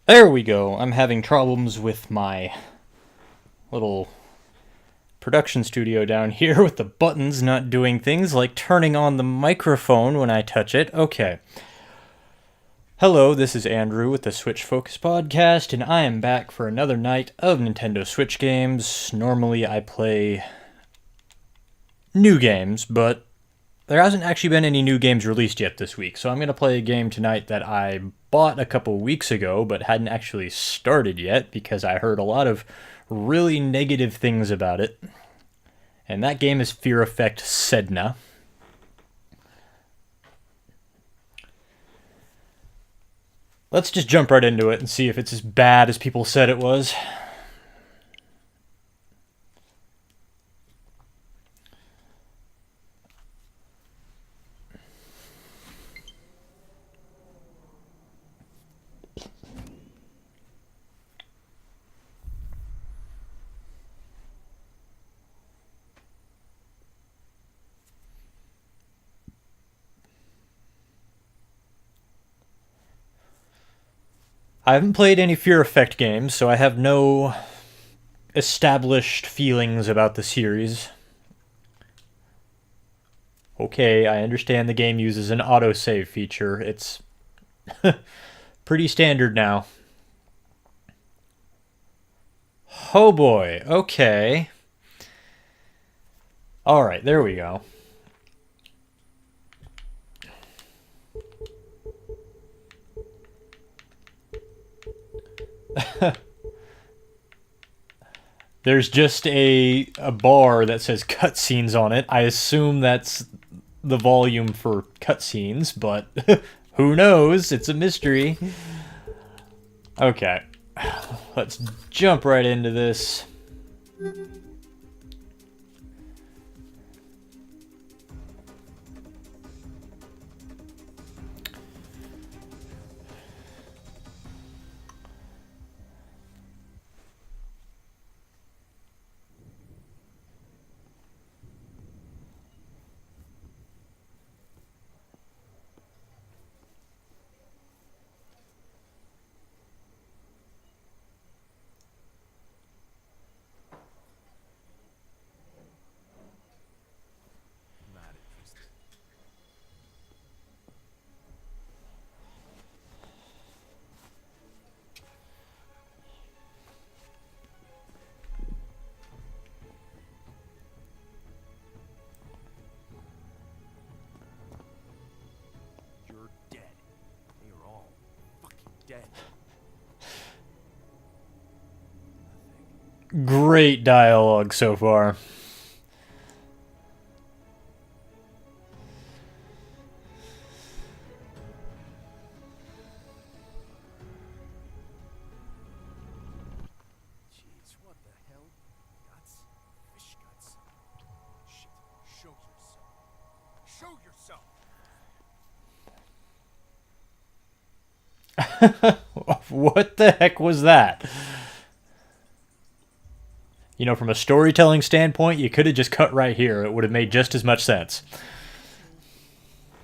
There we go. I'm having problems with my little production studio down here with the buttons not doing things like turning on the microphone when I touch it. Okay. Hello, this is Andrew with the Switch Focus Podcast, and I am back for another night of Nintendo Switch games. Normally I play new games, but there hasn't actually been any new games released yet this week, so I'm going to play a game tonight that I bought a couple weeks ago, but hadn't actually started yet because I heard a lot of really negative things about it. And that game is Fear Effect Sedna. Let's just jump right into it and see if it's as bad as people said it was. I haven't played any Fear Effect games, so I have no established feelings about the series. Okay, I understand the game uses an autosave feature. It's pretty standard now. Oh boy, okay. Alright, there we go. There's just a bar that says cutscenes on it. I assume that's the volume for cutscenes, but who knows? It's a mystery. Okay, let's jump right into this. Great dialogue so far. Jeez, what the hell? Guts? Fish guts? Shit, show yourself. Show yourself! What the heck was that? You know, from a storytelling standpoint, you could have just cut right here. It would have made just as much sense.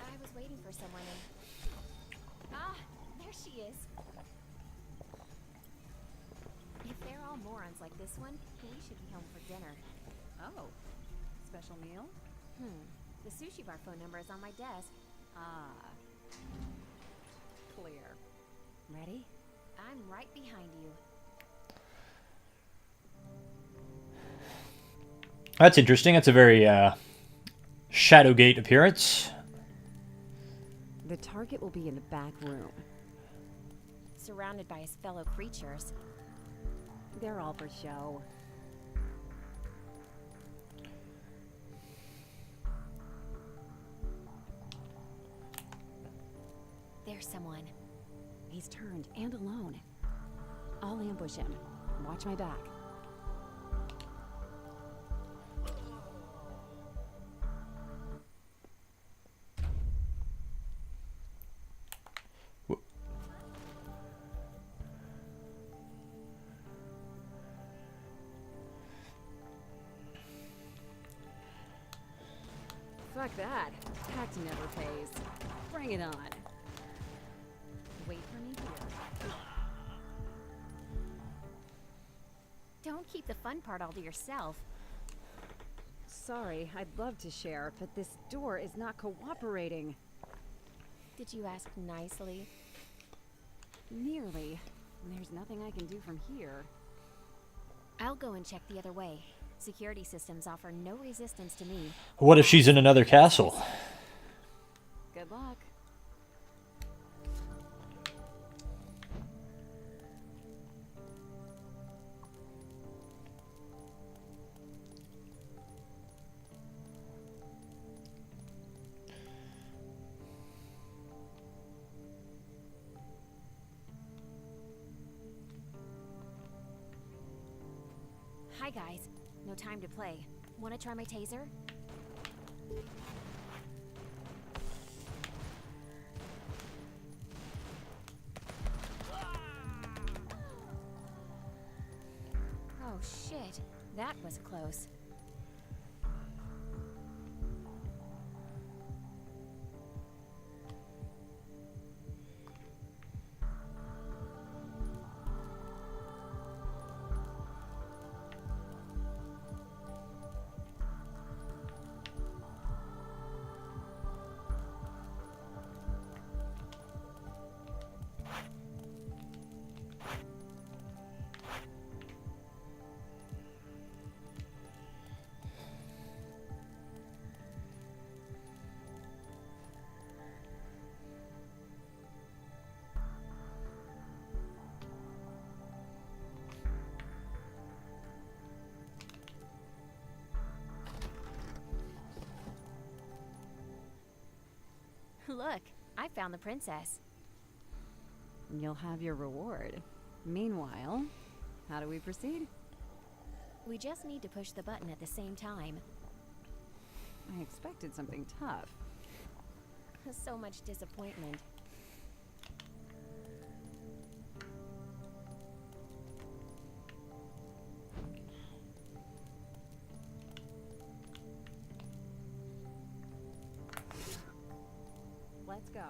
I was waiting for someone and... Ah, there she is. If they're all morons like this one, we should be home for dinner. Oh, special meal? The sushi bar phone number is on my desk. Ah, clear. Ready? I'm right behind you. That's interesting. That's a very Shadowgate appearance. The target will be in the back room. Surrounded by his fellow creatures. They're all for show. There's someone. He's turned and alone. I'll ambush him. Watch my back. Fuck that. Tact never pays. Bring it on. Wait for me here. Don't keep the fun part all to yourself. Sorry, I'd love to share, but this door is not cooperating. Did you ask nicely? Nearly. There's nothing I can do from here. I'll go and check the other way. Security systems offer no resistance to me. What if she's in another castle? Good luck. Hi guys. No time to play. Wanna try my taser? Oh shit. That was close. Look, I found the princess. You'll have your reward. Meanwhile, how do we proceed? We just need to push the button at the same time. I expected something tough. So much disappointment. Let's go.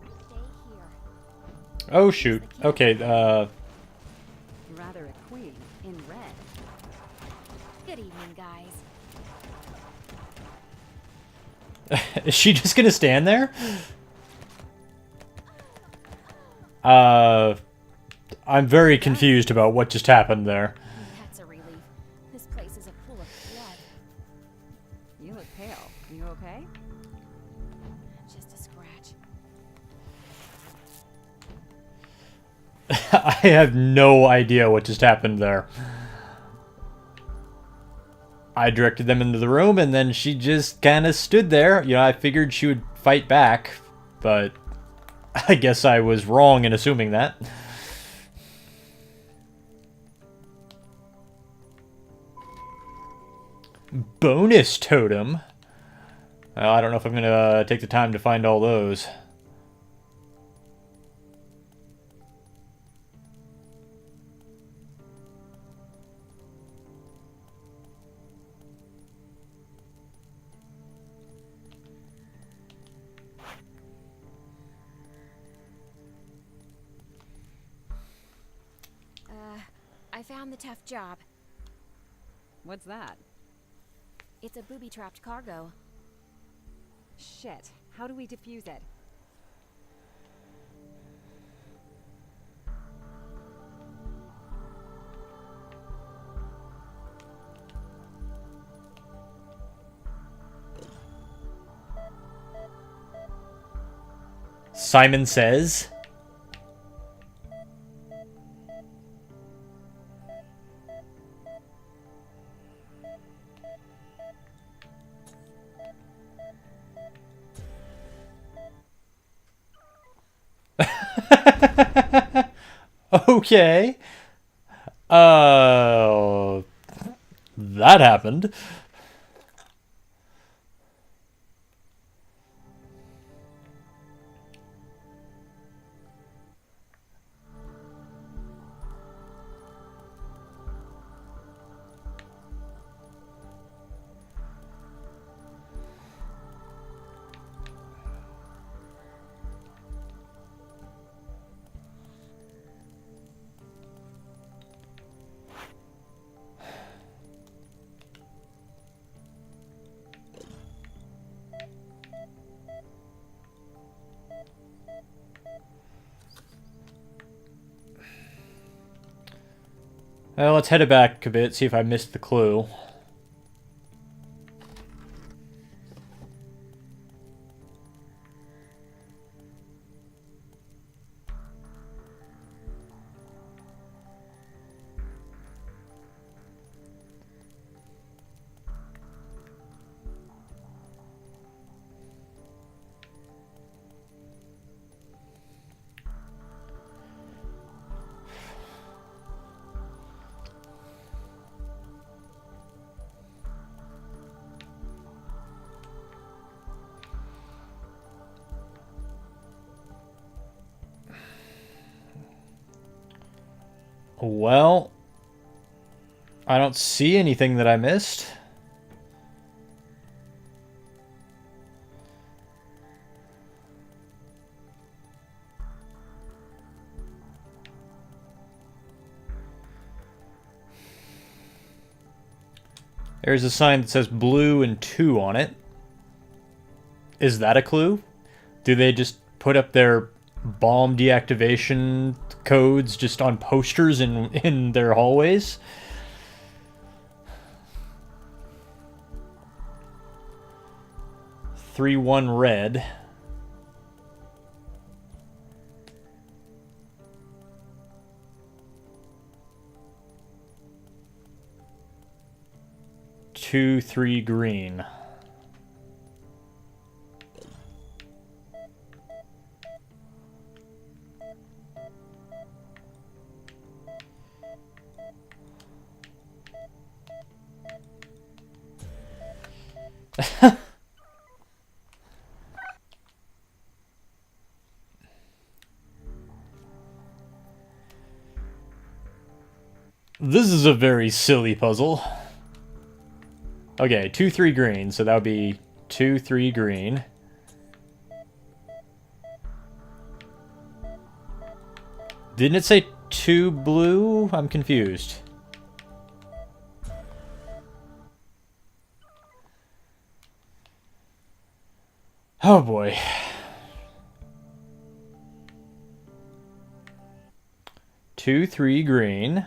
Stay here. Oh shoot. Okay, Rather a queen in red. Good evening, guys. is she just gonna stand there? I'm very confused about what just happened there. That's a relief. This place is a pool of blood. You look pale. You okay? Just a scratch. I have no idea what just happened there. I directed them into the room, and then she just kind of stood there. You know, I figured she would fight back, but I guess I was wrong in assuming that. Bonus totem? I don't know if I'm going to take the time to find all those. I found the tough job. What's that? It's a booby-trapped cargo. Shit. How do we defuse it? Simon Says. Okay. That happened. Well, let's head it back a bit, see if I missed the clue. Well, I don't see anything that I missed. There's a sign that says blue and 2 on it. Is that a clue? Do they just put up their bomb deactivation codes just on posters in their hallways? Three, 1 red. Two, 3 green. This is a very silly puzzle. Okay, 2, 3 green, so that would be 2, 3 green. Didn't it say 2 blue? I'm confused. Oh boy. Two, 3 green.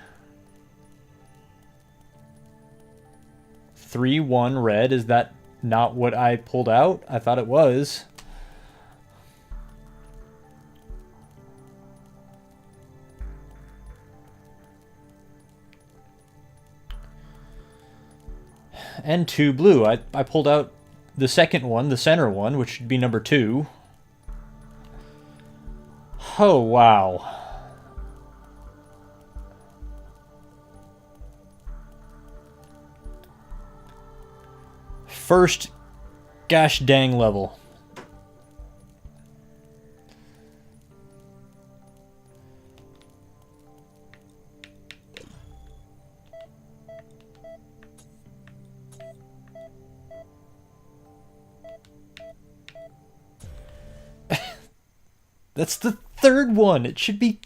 3, 1 red. Is that not what I pulled out? I thought it was. And 2 blue. I pulled out the second one, the center one, which should be number 2. Oh, wow. First gosh dang level. That's the third one. It should be...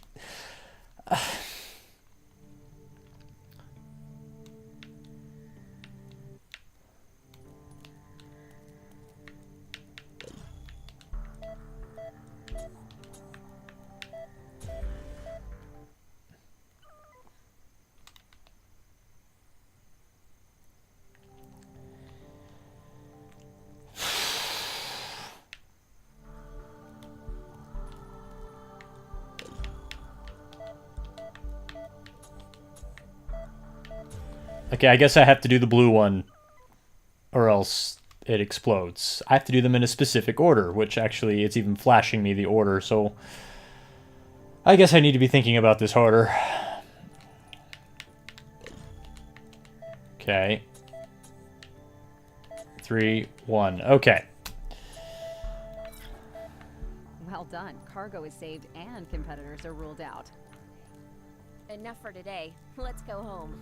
Okay, I guess I have to do the blue one, or else it explodes. I have to do them in a specific order, which actually it's even flashing me the order, so I guess I need to be thinking about this harder. Okay. 3, 1. Okay. Well done. Cargo is saved and competitors are ruled out. Enough for today. Let's go home.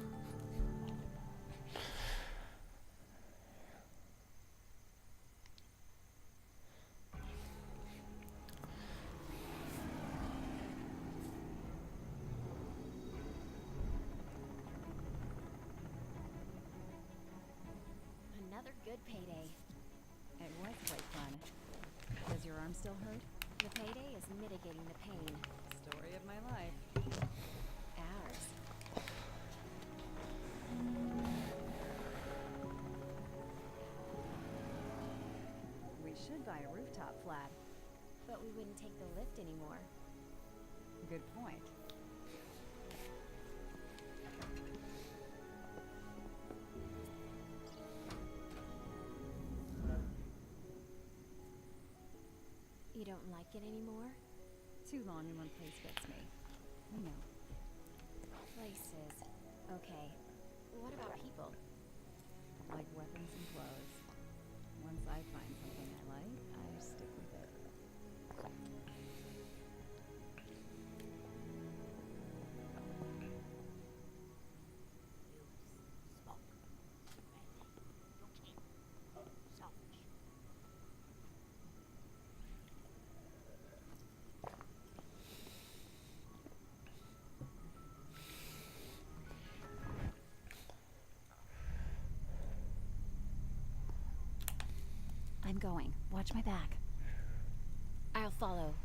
Another good payday. It was quite fun. Does your arm still hurt? The payday is mitigating the pain. Story of my life. Ours. We should buy a rooftop flat. But we wouldn't take the lift anymore. Good point. You don't like it anymore? Too long in one place fits me. We know. Places. Okay. What about people? Like weapons and clothes. Once I find something I like, I stick with it. I'm going. Watch my back. I'll follow.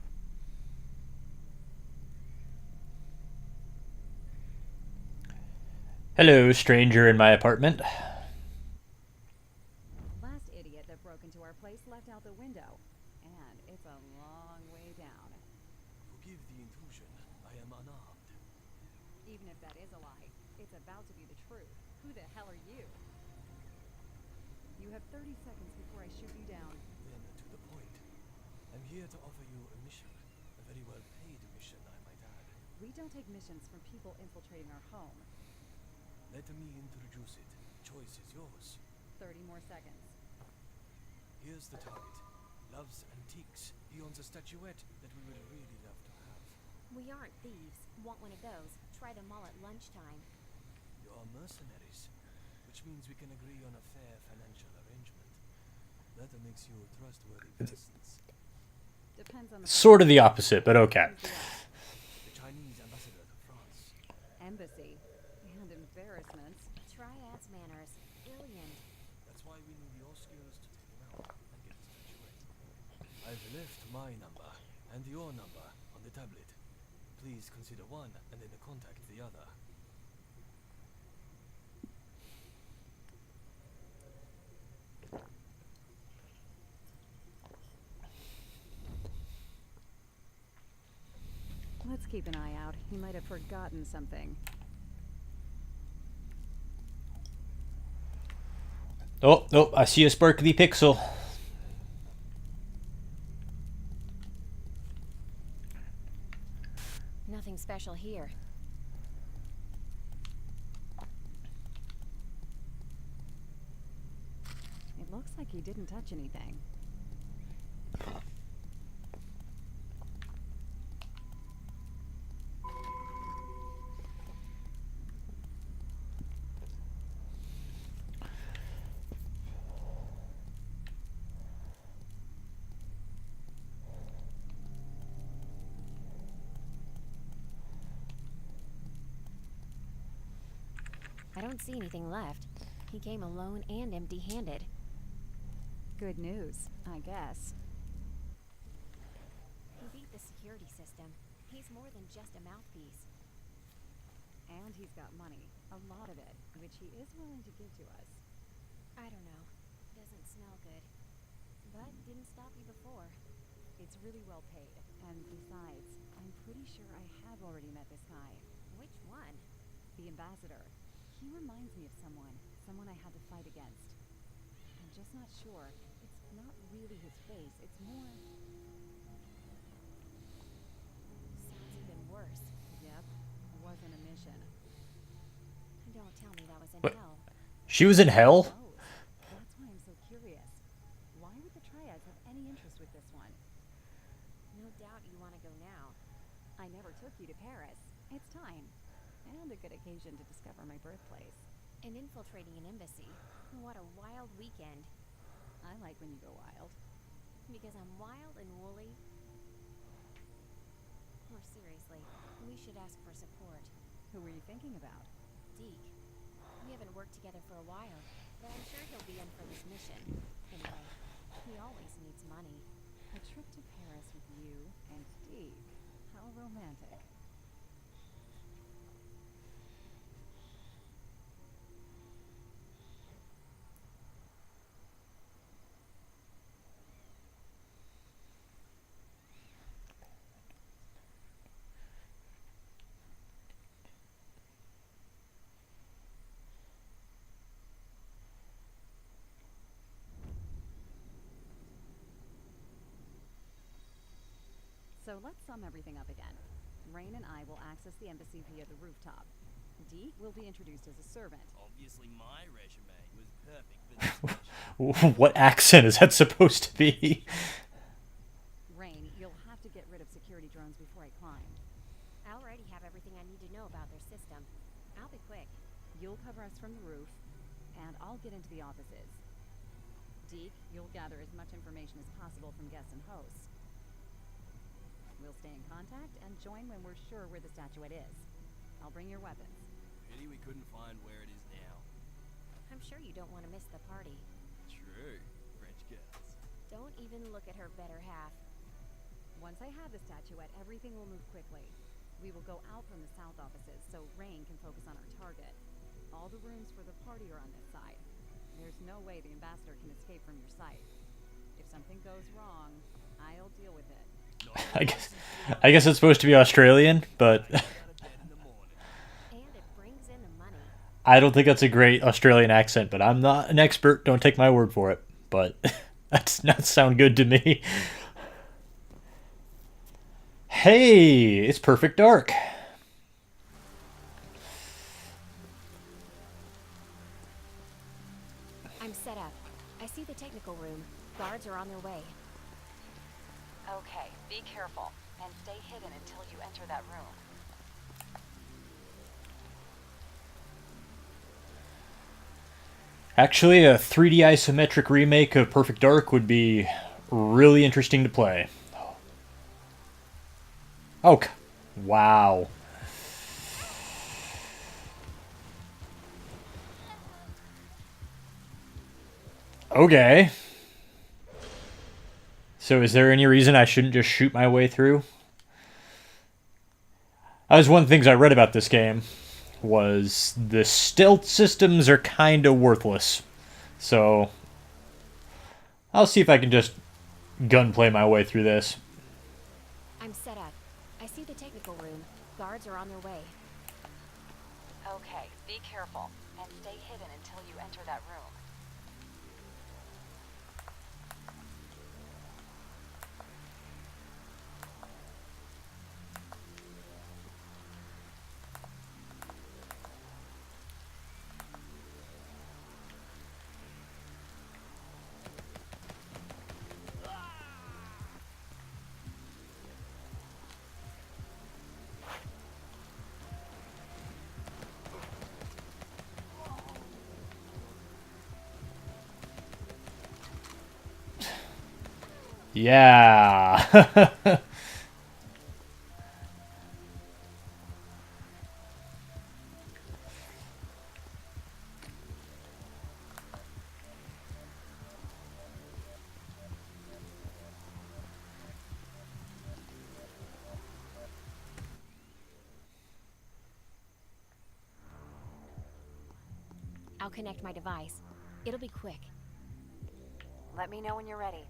Hello, stranger in my apartment. Last idiot that broke into our place left out the window. And it's a long way down. Forgive the intrusion. I am unarmed. Even if that is a lie, it's about to be the truth. Who the hell are you? You have 30 seconds before I shoot you down. Then to the point. I'm here to offer you a mission. A very well paid mission, I might add. We don't take missions from people infiltrating our home. Let me introduce it. Choice is yours. 30 more seconds. Here's the target. Loves antiques. He owns a statuette that we would really love to have. We aren't thieves. Want one of those. Try them all at lunchtime. You are mercenaries, which means we can agree on a fair financial arrangement. That makes you trustworthy persons. Depends on the Sort of the opposite, but okay. The Chinese ambassador to France. embassy and embarrassments. Triad's manners. Brilliant. That's why we need your skills to take him out and get the statuette. I've left my number and your number on the tablet. Please consider one and then contact the other. Let's keep an eye out. He might have forgotten something. Oh, oh, I see a sparkly pixel. Nothing special here. It looks like he didn't touch anything. I don't see anything left. He came alone and empty-handed. Good news, I guess. He beat the security system. He's more than just a mouthpiece. And he's got money. A lot of it, which he is willing to give to us. I don't know. Doesn't smell good. But didn't stop you before. It's really well paid. And besides, I'm pretty sure I have already met this guy. Which one? The ambassador. He reminds me of someone I had to fight against. And just not sure. It's not really his face. It's more... Sounds even worse. Yep, wasn't a mission. Don't tell me that was in What? hell. She was in hell? Knows? That's why I'm so curious. Why would the Triads have any interest with this one? No doubt you want to go now. I never took you to Paris. It's time. And a good occasion to discover my birthplace. And infiltrating an embassy. What a wild weekend. I like when you go wild. Because I'm wild and woolly. More seriously, we should ask for support. Who were you thinking about? Deke. We haven't worked together for a while, but I'm sure he'll be in for this mission. Anyway, he always needs money. A trip to Paris with you and Deke. How romantic. So let's sum everything up again. Rain and I will access the embassy via the rooftop. Deke will be introduced as a servant. Obviously, my resume was perfect for this mission. What accent is that supposed to be? Rain, you'll have to get rid of security drones before I climb. I already have everything I need to know about their system. I'll be quick. You'll cover us from the roof, and I'll get into the offices. Deke, you'll gather as much information as possible from guests and hosts. We'll stay in contact and join when we're sure where the statuette is. I'll bring your weapons. Pity we couldn't find where it is now. I'm sure you don't want to miss the party. True. French girls. Don't even look at her better half. Once I have the statuette, everything will move quickly. We will go out from the south offices so Rain can focus on our target. All the rooms for the party are on this side. There's no way the ambassador can escape from your sight. If something goes wrong, I'll deal with it. I guess it's supposed to be Australian, but Out of bed in the morning. And it brings in the money. I don't think that's a great Australian accent, but I'm not an expert. Don't take my word for it. But that's not sound good to me. Hey, it's perfect dark. I'm set up. I see the technical room. Guards are on their way. Okay, be careful, and stay hidden until you enter that room. Actually, a 3D isometric remake of Perfect Dark would be really interesting to play. Oh, wow. Okay. So is there any reason I shouldn't just shoot my way through? That was one of the things I read about this game, was the stealth systems are kind of worthless. So I'll see if I can just gunplay my way through this. I'm set up. I see the technical room. Guards are on their way. Okay, be careful, and stay hidden until you enter that room. Yeah. I'll connect my device. It'll be quick. Let me know when you're ready.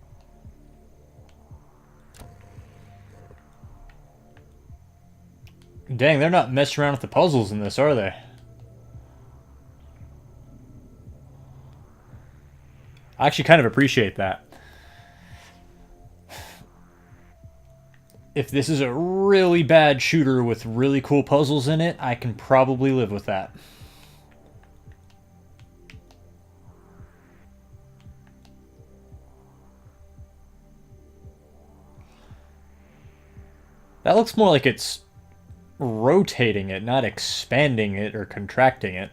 Dang, they're not messing around with the puzzles in this, are they? I actually kind of appreciate that. If this is a really bad shooter with really cool puzzles in it, I can probably live with that. That looks more like it's rotating it, not expanding it or contracting it.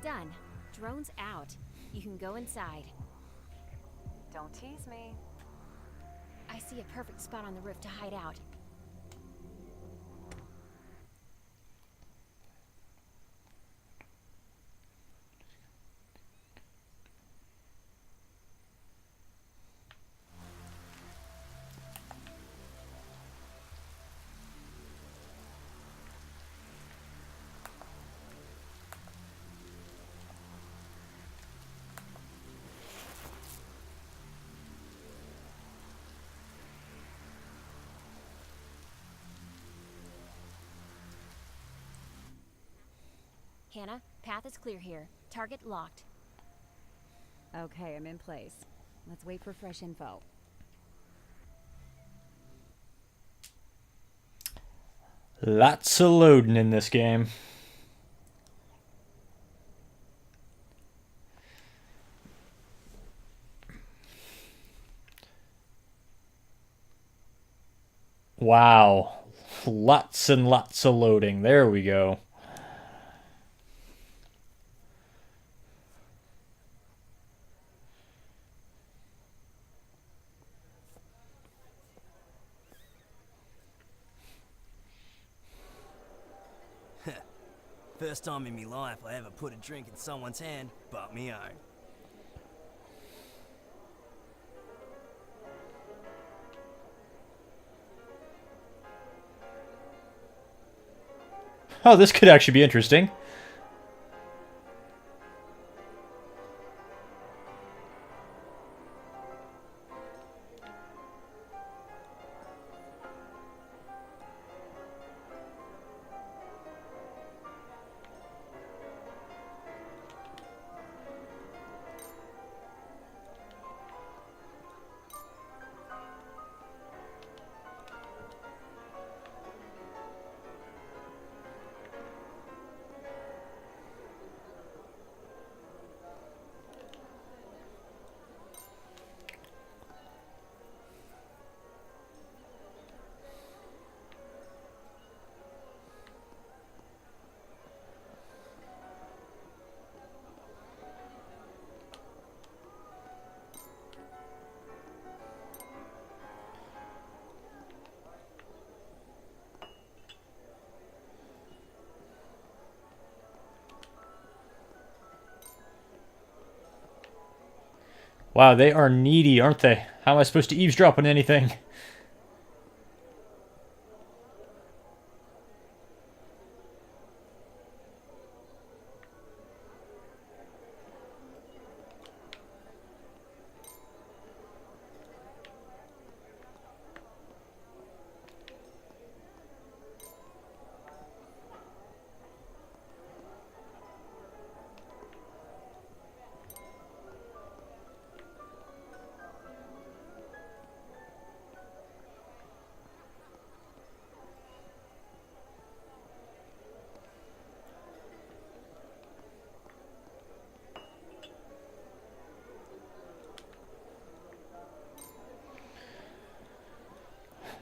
Done. Drone's out. You can go inside. Don't tease me. I see a perfect spot on the roof to hide out. Hannah, path is clear here. Target locked. Okay, I'm in place. Let's wait for fresh info. Lots of loading in this game. Wow. Lots and lots of loading. There we go. First time in me life I ever put a drink in someone's hand but me own. Oh, this could actually be interesting. Wow, they are needy, aren't they? How am I supposed to eavesdrop on anything?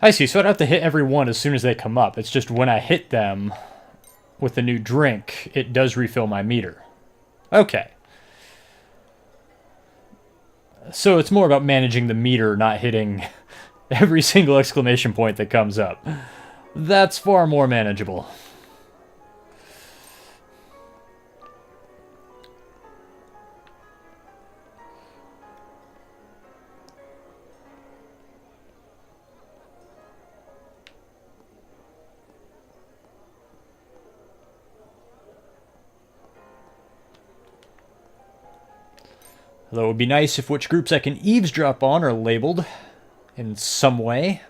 I see, so I'd have to hit every one as soon as they come up. It's just when I hit them with the new drink, it does refill my meter. Okay. So it's more about managing the meter, not hitting every single exclamation point that comes up. That's far more manageable. Although it would be nice if which groups I can eavesdrop on are labeled in some way.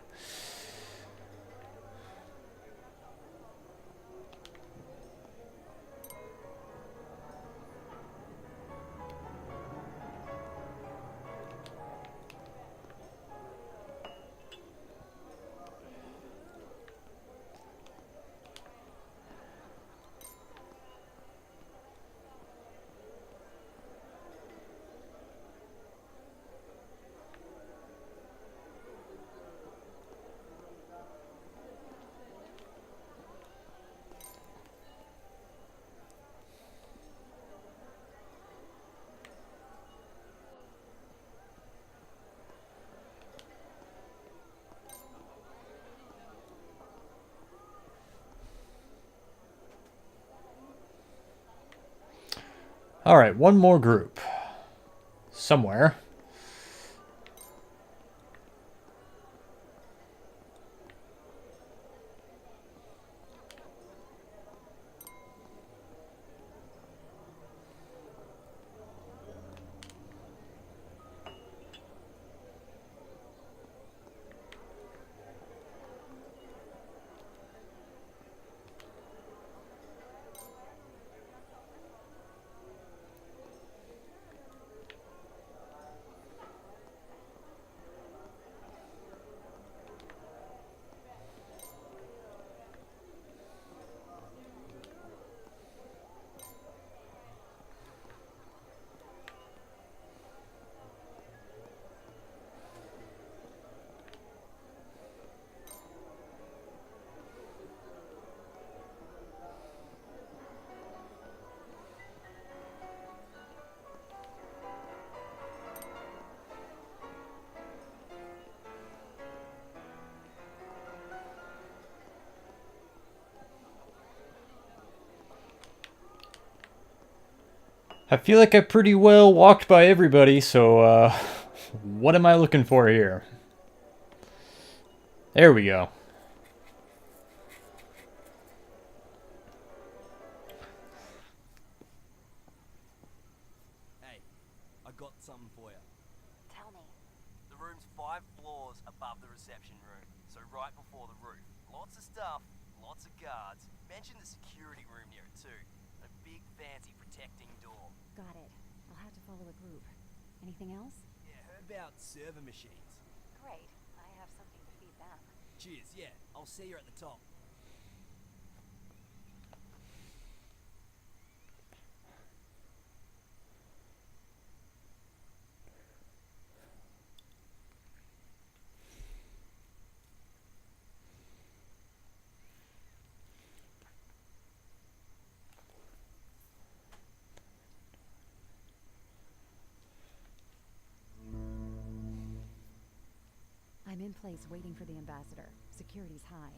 Alright, one more group. Somewhere. I feel like I pretty well walked by everybody, so what am I looking for here? There we go. Hey, I got something for you. Tell me. The room's 5 floors above the reception room, so right before the roof. Lots of stuff, lots of guards. Mention the security room near it too. A big fancy protecting door. Got it. I'll have to follow a group. Anything else? Yeah, heard about server machines. Great. I have something to feed them. Cheers, yeah. I'll see you at the top. I'm in place waiting for the ambassador. Security's high.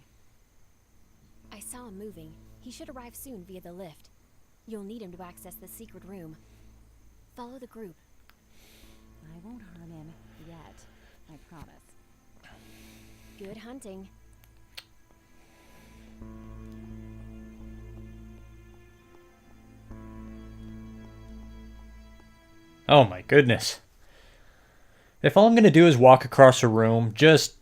I saw him moving. He should arrive soon via the lift. You'll need him to access the secret room. Follow the group. I won't harm him yet. I promise. Good hunting. Oh my goodness. If all I'm going to do is walk across a room, just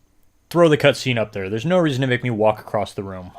throw the cutscene up there. There's no reason to make me walk across the room.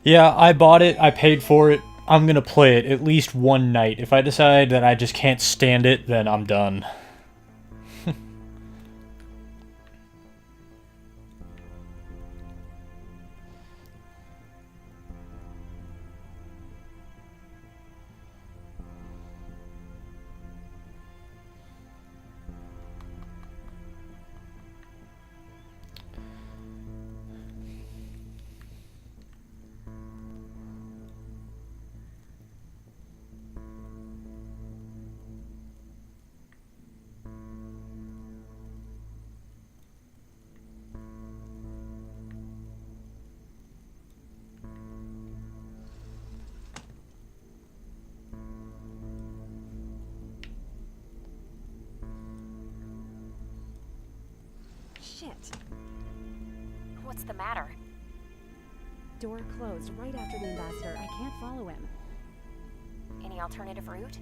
Yeah, I bought it, I paid for it, I'm gonna play it at least one night. If I decide that I just can't stand it, then I'm done. Shit. What's the matter? Door closed right after the ambassador. I can't follow him. Any alternative route?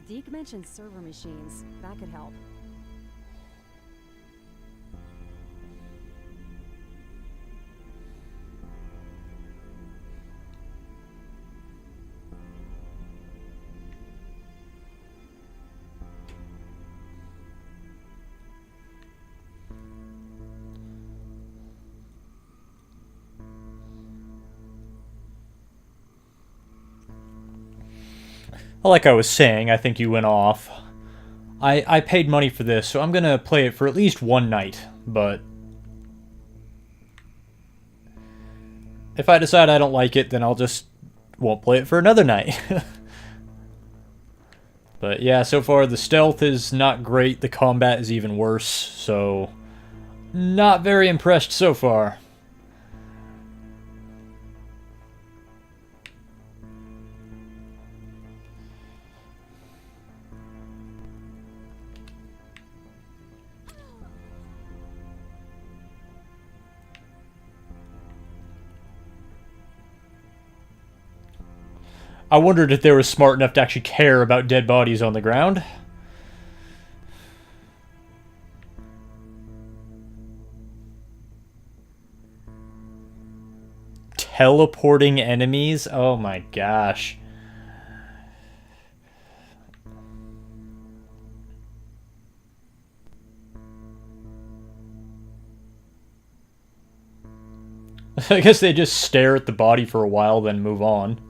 Deke mentioned server machines. That could help. Like I was saying, I think you went off. I paid money for this, so I'm gonna play it for at least one night, but if I decide I don't like it, then I'll just won't play it for another night. But yeah, so far the stealth is not great, the combat is even worse, so not very impressed so far. I wondered if they were smart enough to actually care about dead bodies on the ground. Teleporting enemies? Oh my gosh. I guess they just stare at the body for a while, then move on.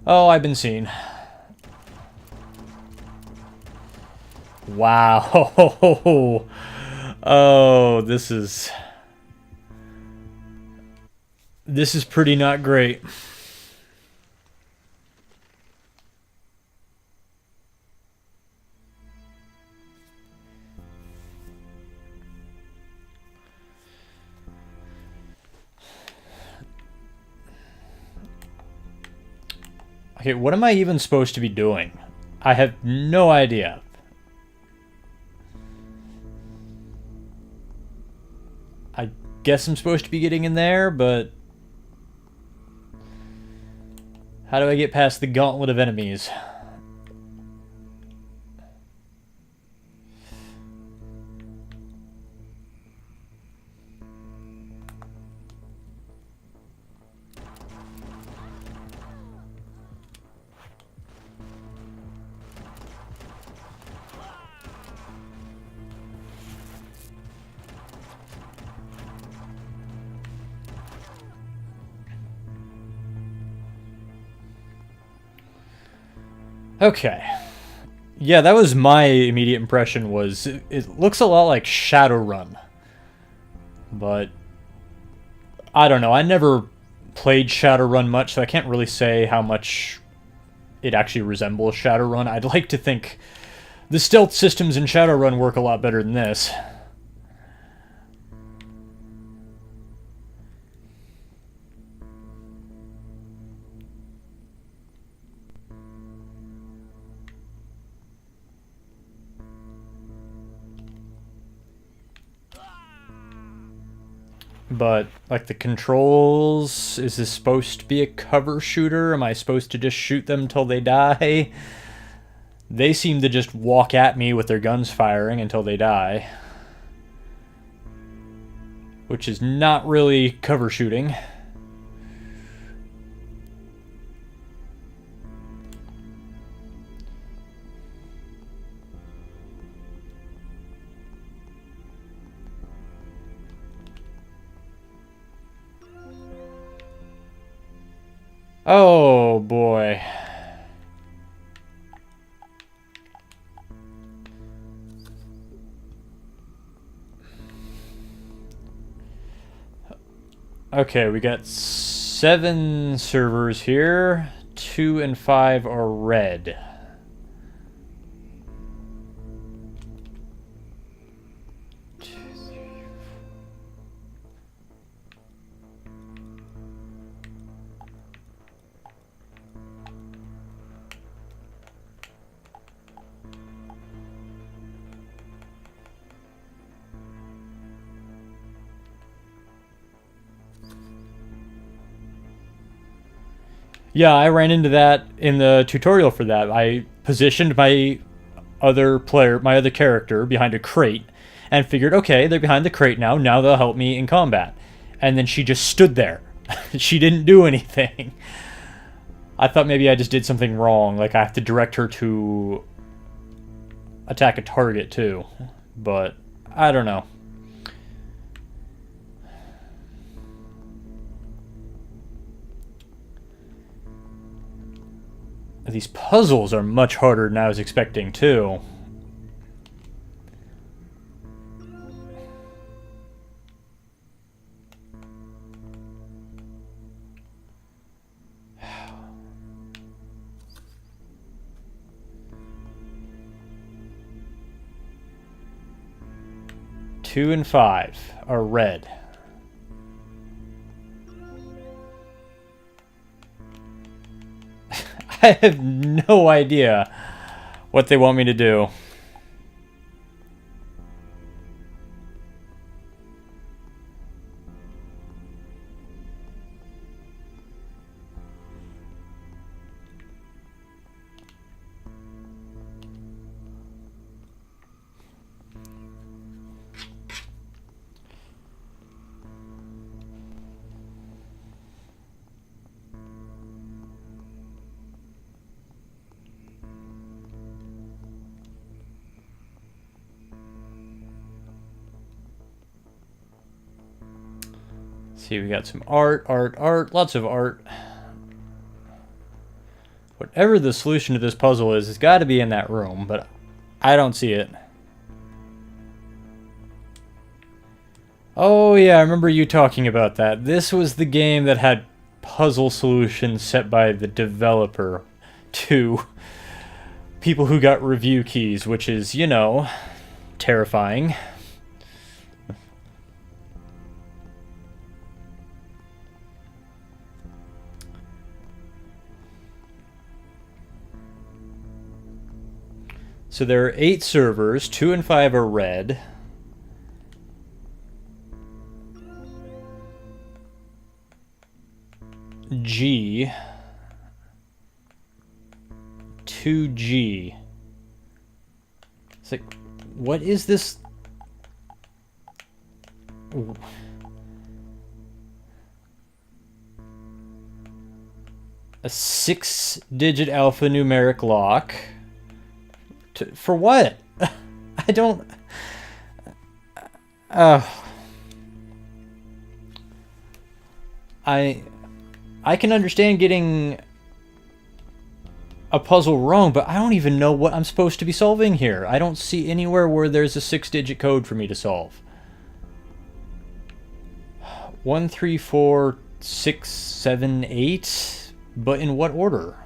Oh, I've been seen. Wow. Oh, this is pretty not great. Okay, what am I even supposed to be doing? I have no idea. I guess I'm supposed to be getting in there, but how do I get past the gauntlet of enemies? Okay. Yeah, that was my immediate impression was it looks a lot like Shadowrun. But I don't know. I never played Shadowrun much, so I can't really say how much it actually resembles Shadowrun. I'd like to think the stealth systems in Shadowrun work a lot better than this. But, like, the controls, is this supposed to be a cover shooter? Am I supposed to just shoot them till they die? They seem to just walk at me with their guns firing until they die. Which is not really cover shooting. Oh boy. Okay, we got 7 servers here. 2 and 5 are red. Yeah, I ran into that in the tutorial for that. I positioned my other character behind a crate and figured, okay, they're behind the crate now. Now they'll help me in combat. And then she just stood there. She didn't do anything. I thought maybe I just did something wrong. Like I have to direct her to attack a target too. But I don't know. These puzzles are much harder than I was expecting, too. Two and 5 are red. I have no idea what they want me to do. See, we got some art, lots of art. Whatever the solution to this puzzle is, it's got to be in that room, but I don't see it. Oh yeah, I remember you talking about that. This was the game that had puzzle solutions set by the developer to people who got review keys, which is, you know, terrifying. So there are 8 servers, 2 and 5 are red. G. 2G. It's like, what is this? Ooh. A 6-digit alphanumeric lock. For what? I don't... I can understand getting a puzzle wrong, but I don't even know what I'm supposed to be solving here. I don't see anywhere where there's a 6-digit code for me to solve. 1, 3, 4, 6, 7, 8? But in what order?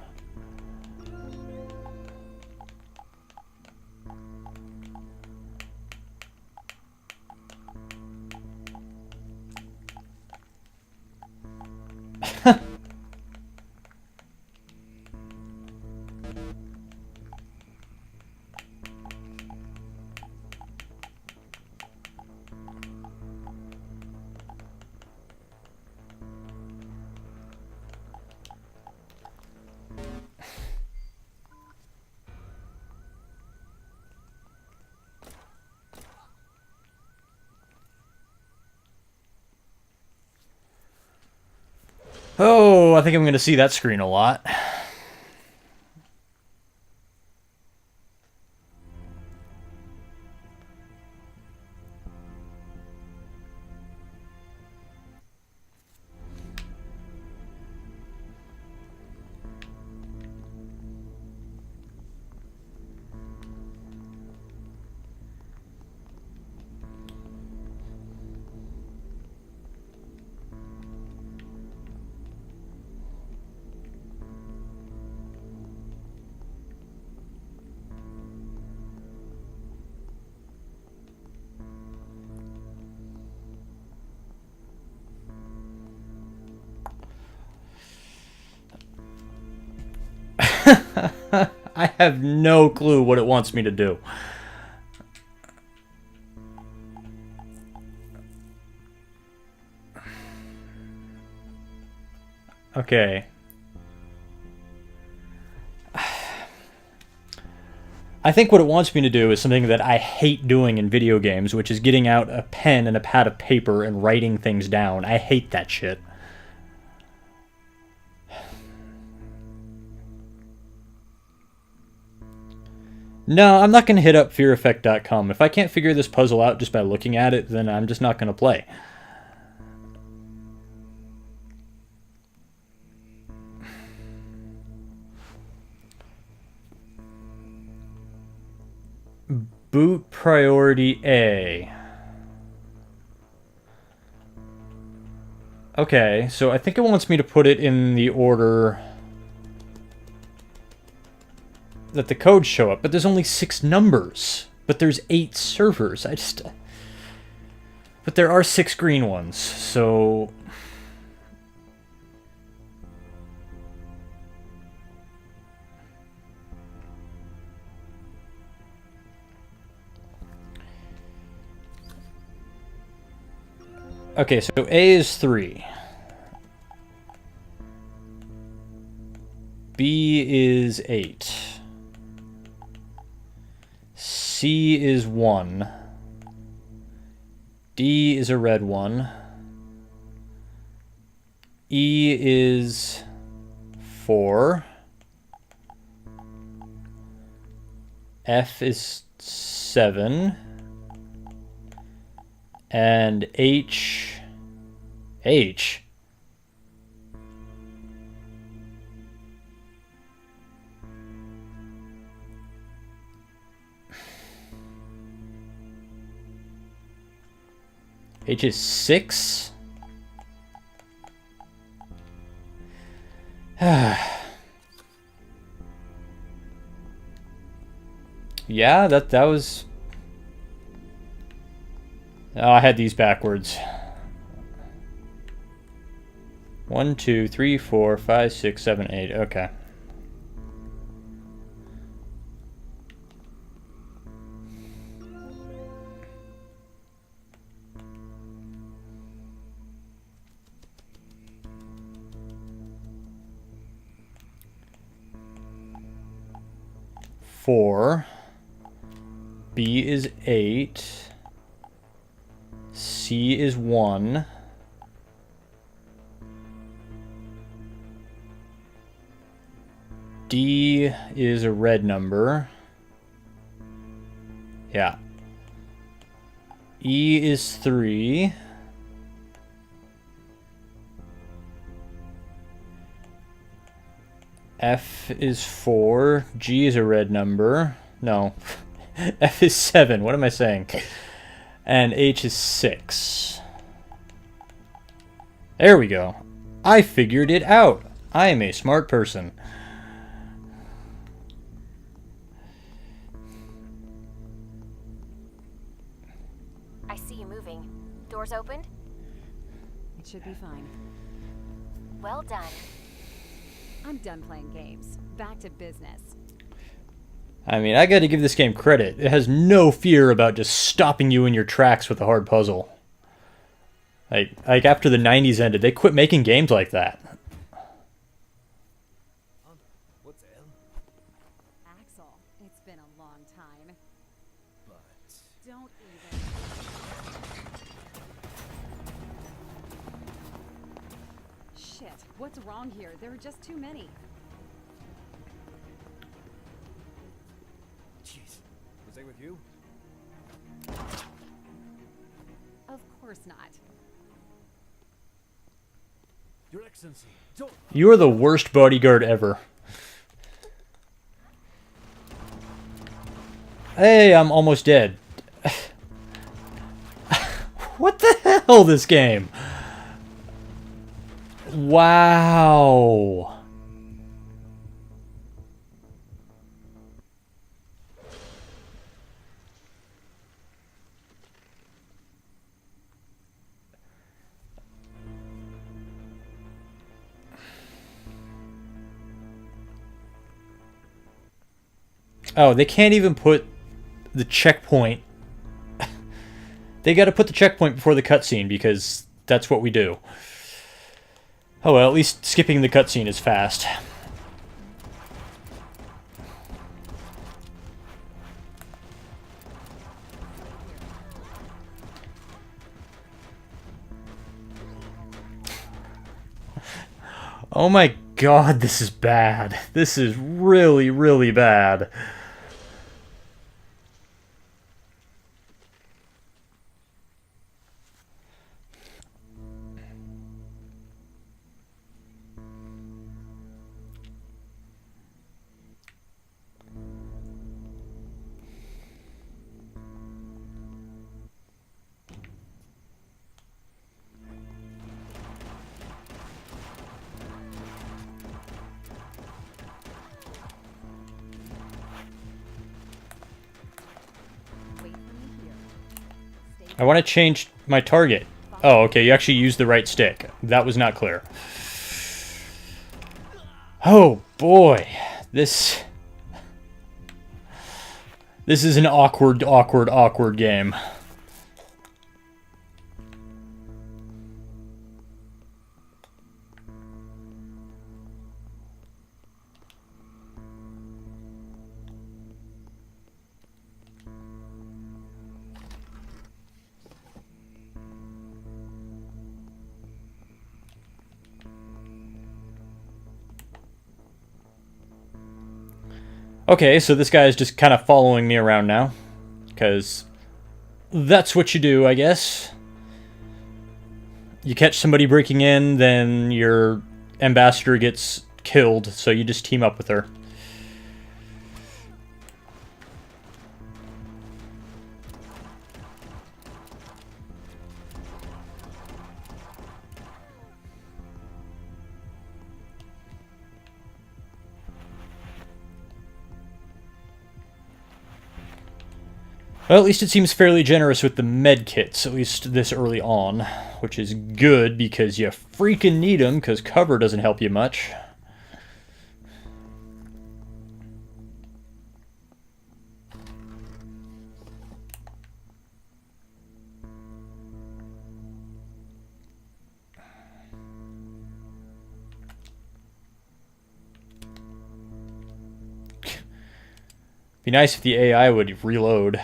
Oh, I think I'm going to see that screen a lot. have no clue what it wants me to do. Okay. I think what it wants me to do is something that I hate doing in video games, which is getting out a pen and a pad of paper and writing things down. I hate that shit. No, I'm not going to hit up feareffect.com. If I can't figure this puzzle out just by looking at it, then I'm just not going to play. Boot priority A. Okay, so I think it wants me to put it in the order that the codes show up, but there's only 6 numbers. But there's 8 servers. But there are 6 green ones, so... Okay, so A is 3. B is 8. C is 1. D is a red one. E is 4. F is 7. And H... H? H is 6? Yeah, that was... Oh, I had these backwards. 1, 2, 3, 4, 5, 6, 7, 8. Okay. Four. B is 8. C is 1. D is a red number. Yeah. E is 3. F is 4. G is a red number. No. F is 7. What am I saying? And H is 6. There we go. I figured it out. I am a smart person. I see you moving. Doors opened? It should be fine. Well done. I'm done playing games. Back to business. I mean, I gotta give this game credit. It has no fear about just stopping you in your tracks with a hard puzzle. Like after the 90s ended, they quit making games like that. What's L? Axel, it's been a long time. But... Don't even... Shit, what's wrong here? There are just too many. Jeez. Was I with you? Of course not. Your Excellency, don't... You are the worst bodyguard ever. Hey, I'm almost dead. What the hell, this game? Wow. Oh, they can't even put the checkpoint. They gotta put the checkpoint before the cutscene because that's what we do. Oh well, at least skipping the cutscene is fast. Oh my god, this is bad. This is really, really bad. Wait for me here. Stay I want to change my target. Oh, okay, you actually used the right stick. That was not clear. Oh, boy. This is an awkward, awkward, awkward game. Okay, so this guy is just kind of following me around now. Because that's what you do, I guess. You catch somebody breaking in, then your ambassador gets killed, so you just team up with her. Well, at least it seems fairly generous with the med kits, at least this early on, which is good because you freaking need them because cover doesn't help you much. Be nice if the AI would reload.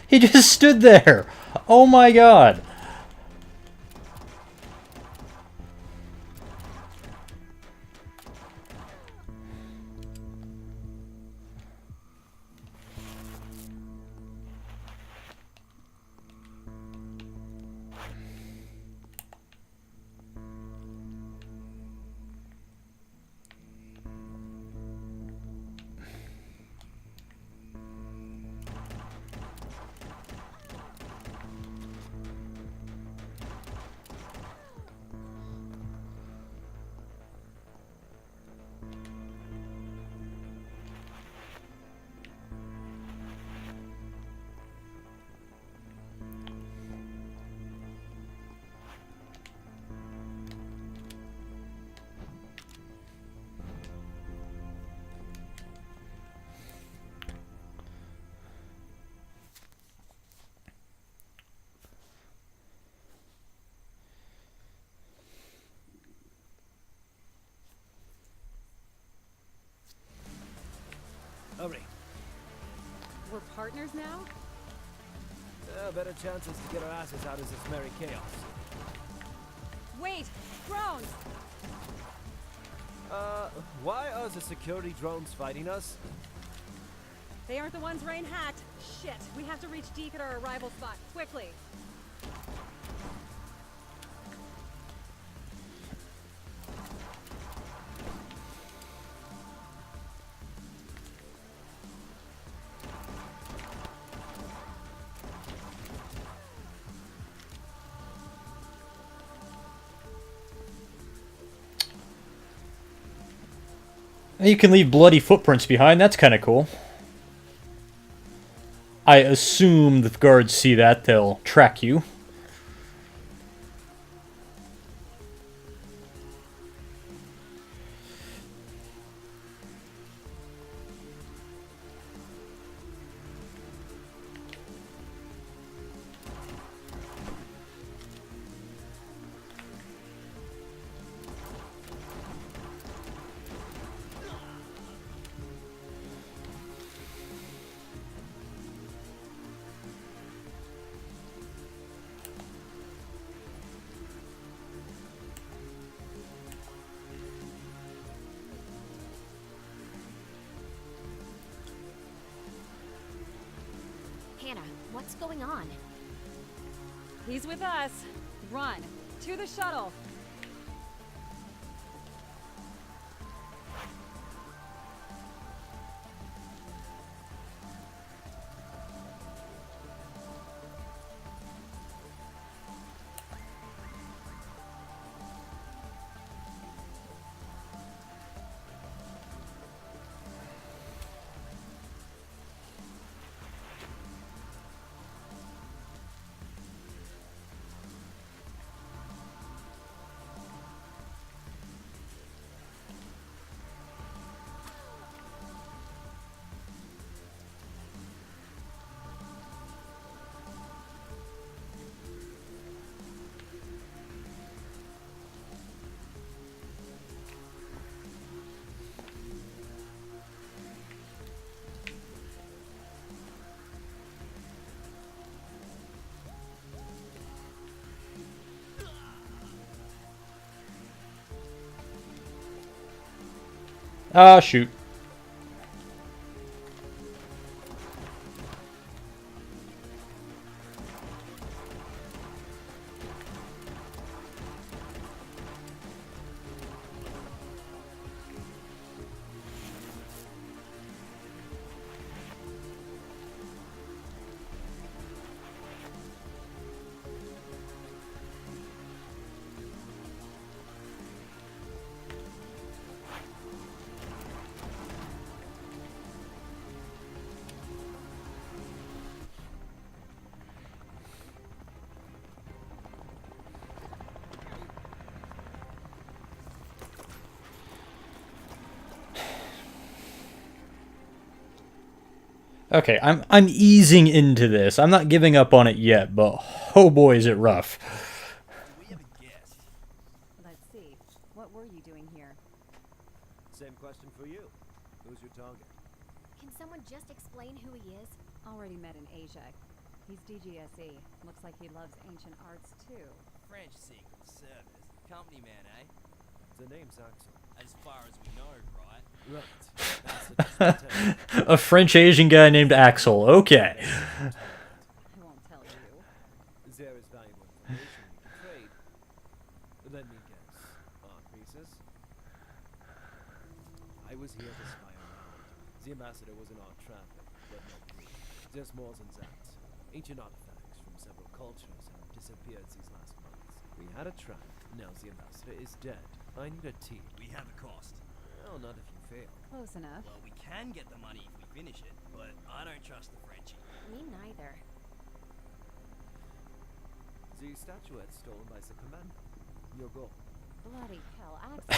He just stood there! Oh my god! Hurry. We're partners now? Better chances to get our asses out of this merry chaos. Wait! Drones! Why are the security drones fighting us? They aren't the ones Rain hacked. Shit, we have to reach Deke at our arrival spot, quickly. You can leave bloody footprints behind. That's kind of cool. I assume the guards see that, they'll track you. Hannah, what's going on? He's with us. Run to the shuttle. Ah, shoot. Okay, I'm easing into this. I'm not giving up on it yet, but oh boy is it rough. Do we have a guest? Let's see. What were you doing here? Same question for you. Who's your target? Can someone just explain who he is? Already met in Asia. He's DGSE. Looks like he loves ancient arts too. French Secret Service. Company man, eh? The name's Axel. As far as we know, right? Right. That's the distant A French Asian guy named Axel. Okay. I won't tell you. There is valuable information we can trade. Let me guess. Art pieces? I was here to spy around. The ambassador was in art traffic, but not me. There's more than that. Ancient artifacts from several cultures have disappeared these last months. We had a track. Now the ambassador is dead. I need a team. We have a cost. Well, not if you fail. Close enough. Well, we can get the money if we finish it, but I don't trust the Frenchie. Me neither. The statuette stolen by the commander. Your goal. Bloody hell, Axel.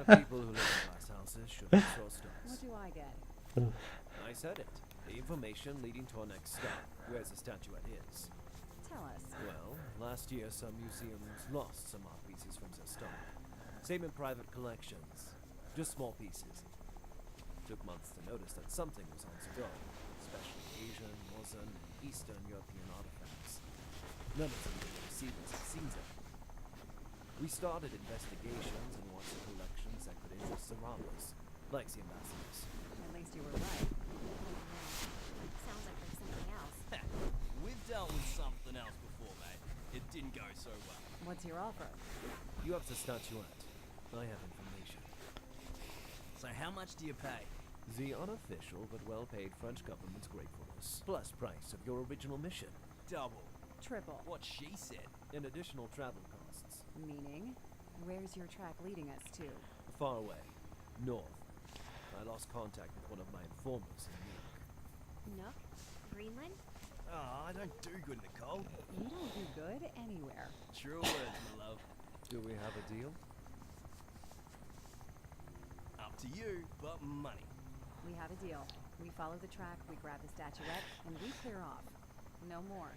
The people who live in glass houses shouldn't throw stones. What do I get? I said it. The information leading to our next stop, where the statuette is. Tell us. Well, last year some museums lost some art pieces from their stock. Same in private collections. Just small pieces. Took months to notice that something was on the go, especially Asian, Northern, and Eastern European artifacts. None of them were receivers it seems them. We started investigations and wanted collections that could interest the robbers, like the ambassadors. At least you were right. Sounds like there's something else. We've dealt with something else before, mate. It didn't go so well. What's your offer? You have the statuette. I have information. So how much do you pay? The unofficial but well-paid French government's gratefulness, plus price of your original mission. Double. Triple. What she said. And additional travel costs. Meaning? Where's your track leading us to? Far away. North. I lost contact with one of my informers in Newark. Nook? Greenland? Oh, I don't do good in the cold. You don't do good anywhere. True words, my love. Do we have a deal? Up to you, but money. We have a deal. We follow the track, we grab the statuette, and we clear off. No more.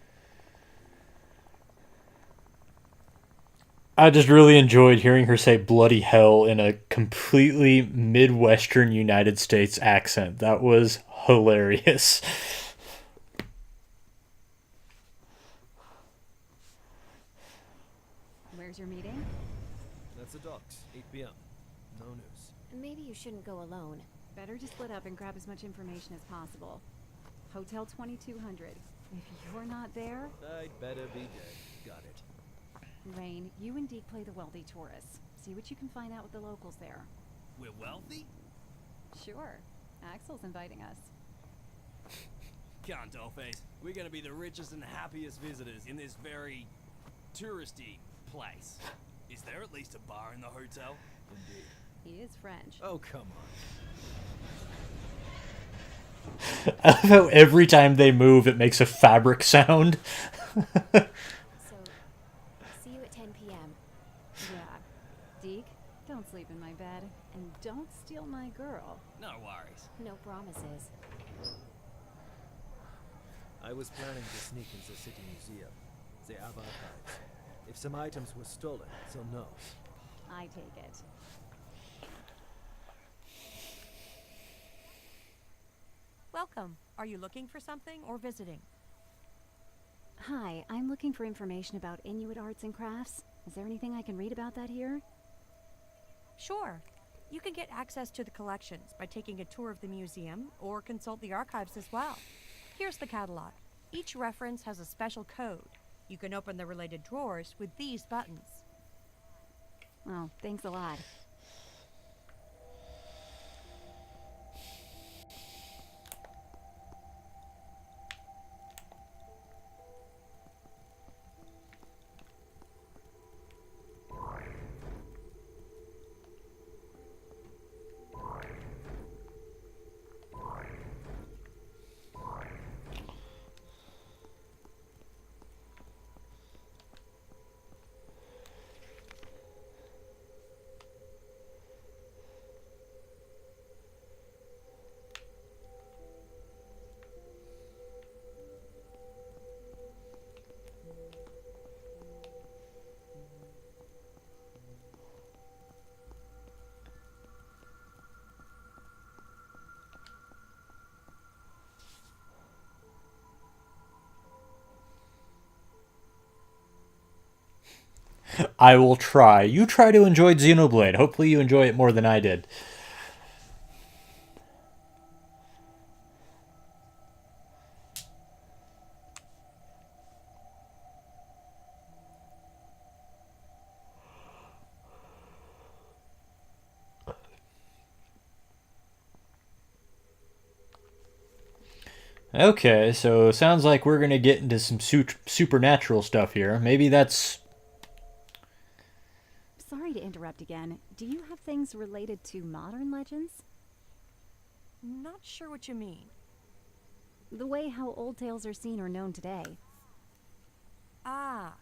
I just really enjoyed hearing her say bloody hell in a completely Midwestern United States accent. That was hilarious. Where's your meeting? That's the docks. 8 p.m. No news. Maybe you shouldn't go alone. Better to split up and grab as much information as possible. Hotel 2200. If you're not there, I'd better be dead. Got it. Rain, you and Deke play the wealthy tourists. See what you can find out with the locals there. We're wealthy? Sure. Axel's inviting us. Come on, Dollface. We're gonna be the richest and happiest visitors in this very touristy place. Is there at least a bar in the hotel? Indeed. He is French. Oh, come on. I love how every time they move, it makes a fabric sound. So, see you at 10 p.m. Yeah. Deke, don't sleep in my bed. And don't steal my girl. No worries. No promises. I was planning to sneak into the city museum. They have archives. If some items were stolen, they'll know. I take it. Welcome. Are you looking for something or visiting? Hi, I'm looking for information about Inuit arts and crafts. Is there anything I can read about that here? Sure. You can get access to the collections by taking a tour of the museum or consult the archives as well. Here's the catalog. Each reference has a special code. You can open the related drawers with these buttons. Oh, thanks a lot. I will try. You try to enjoy Xenoblade. Hopefully you enjoy it more than I did. Okay, so sounds like we're gonna get into some supernatural stuff here. Maybe that's... Sorry to interrupt again. Do you have things related to modern legends? Not sure what you mean. The way how old tales are seen or known today. Ah,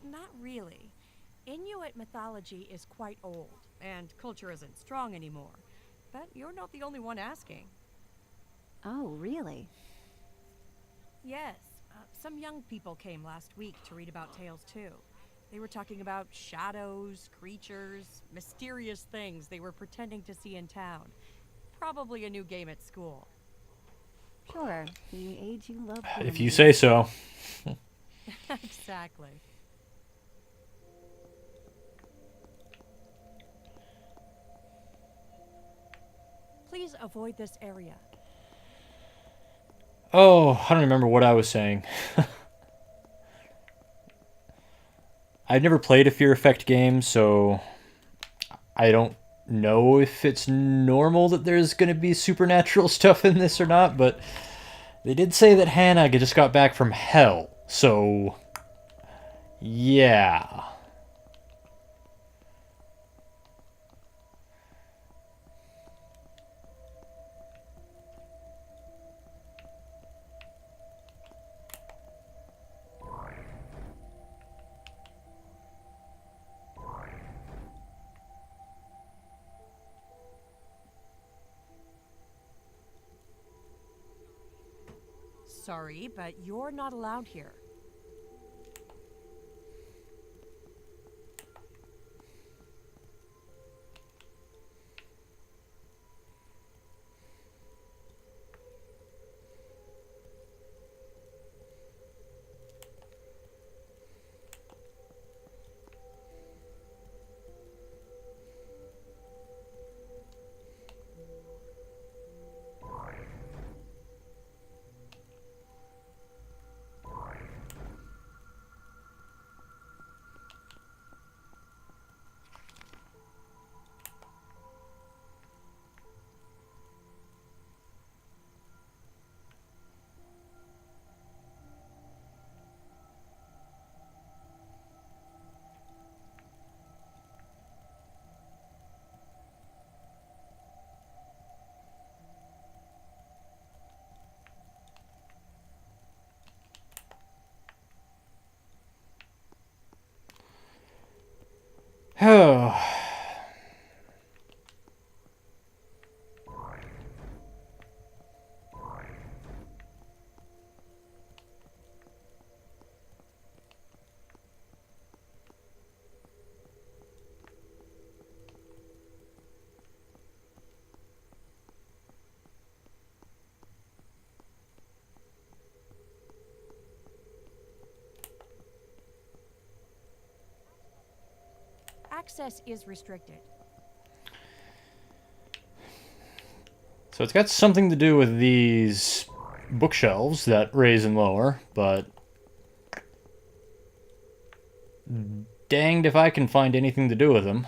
not really. Inuit mythology is quite old, and culture isn't strong anymore. But you're not the only one asking. Oh, really? Yes, some young people came last week to read about tales too. They were talking about shadows, creatures, mysterious things they were pretending to see in town. Probably a new game at school. Sure. The age you love. If you say so. Exactly. Please avoid this area. Oh, I don't remember what I was saying. I've never played a Fear Effect game, so I don't know if it's normal that there's going to be supernatural stuff in this or not, but they did say that Hannah just got back from hell, so yeah. sorry, but you're not allowed here. Oh. Access is restricted. So it's got something to do with these bookshelves that raise and lower, but danged if I can find anything to do with them.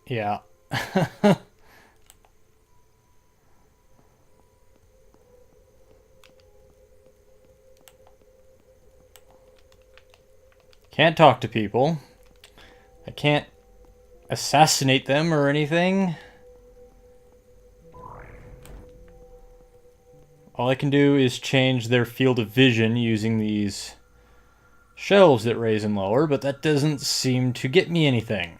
Yeah. Can't talk to people. I can't assassinate them or anything. All I can do is change their field of vision using these shelves that raise and lower, but that doesn't seem to get me anything.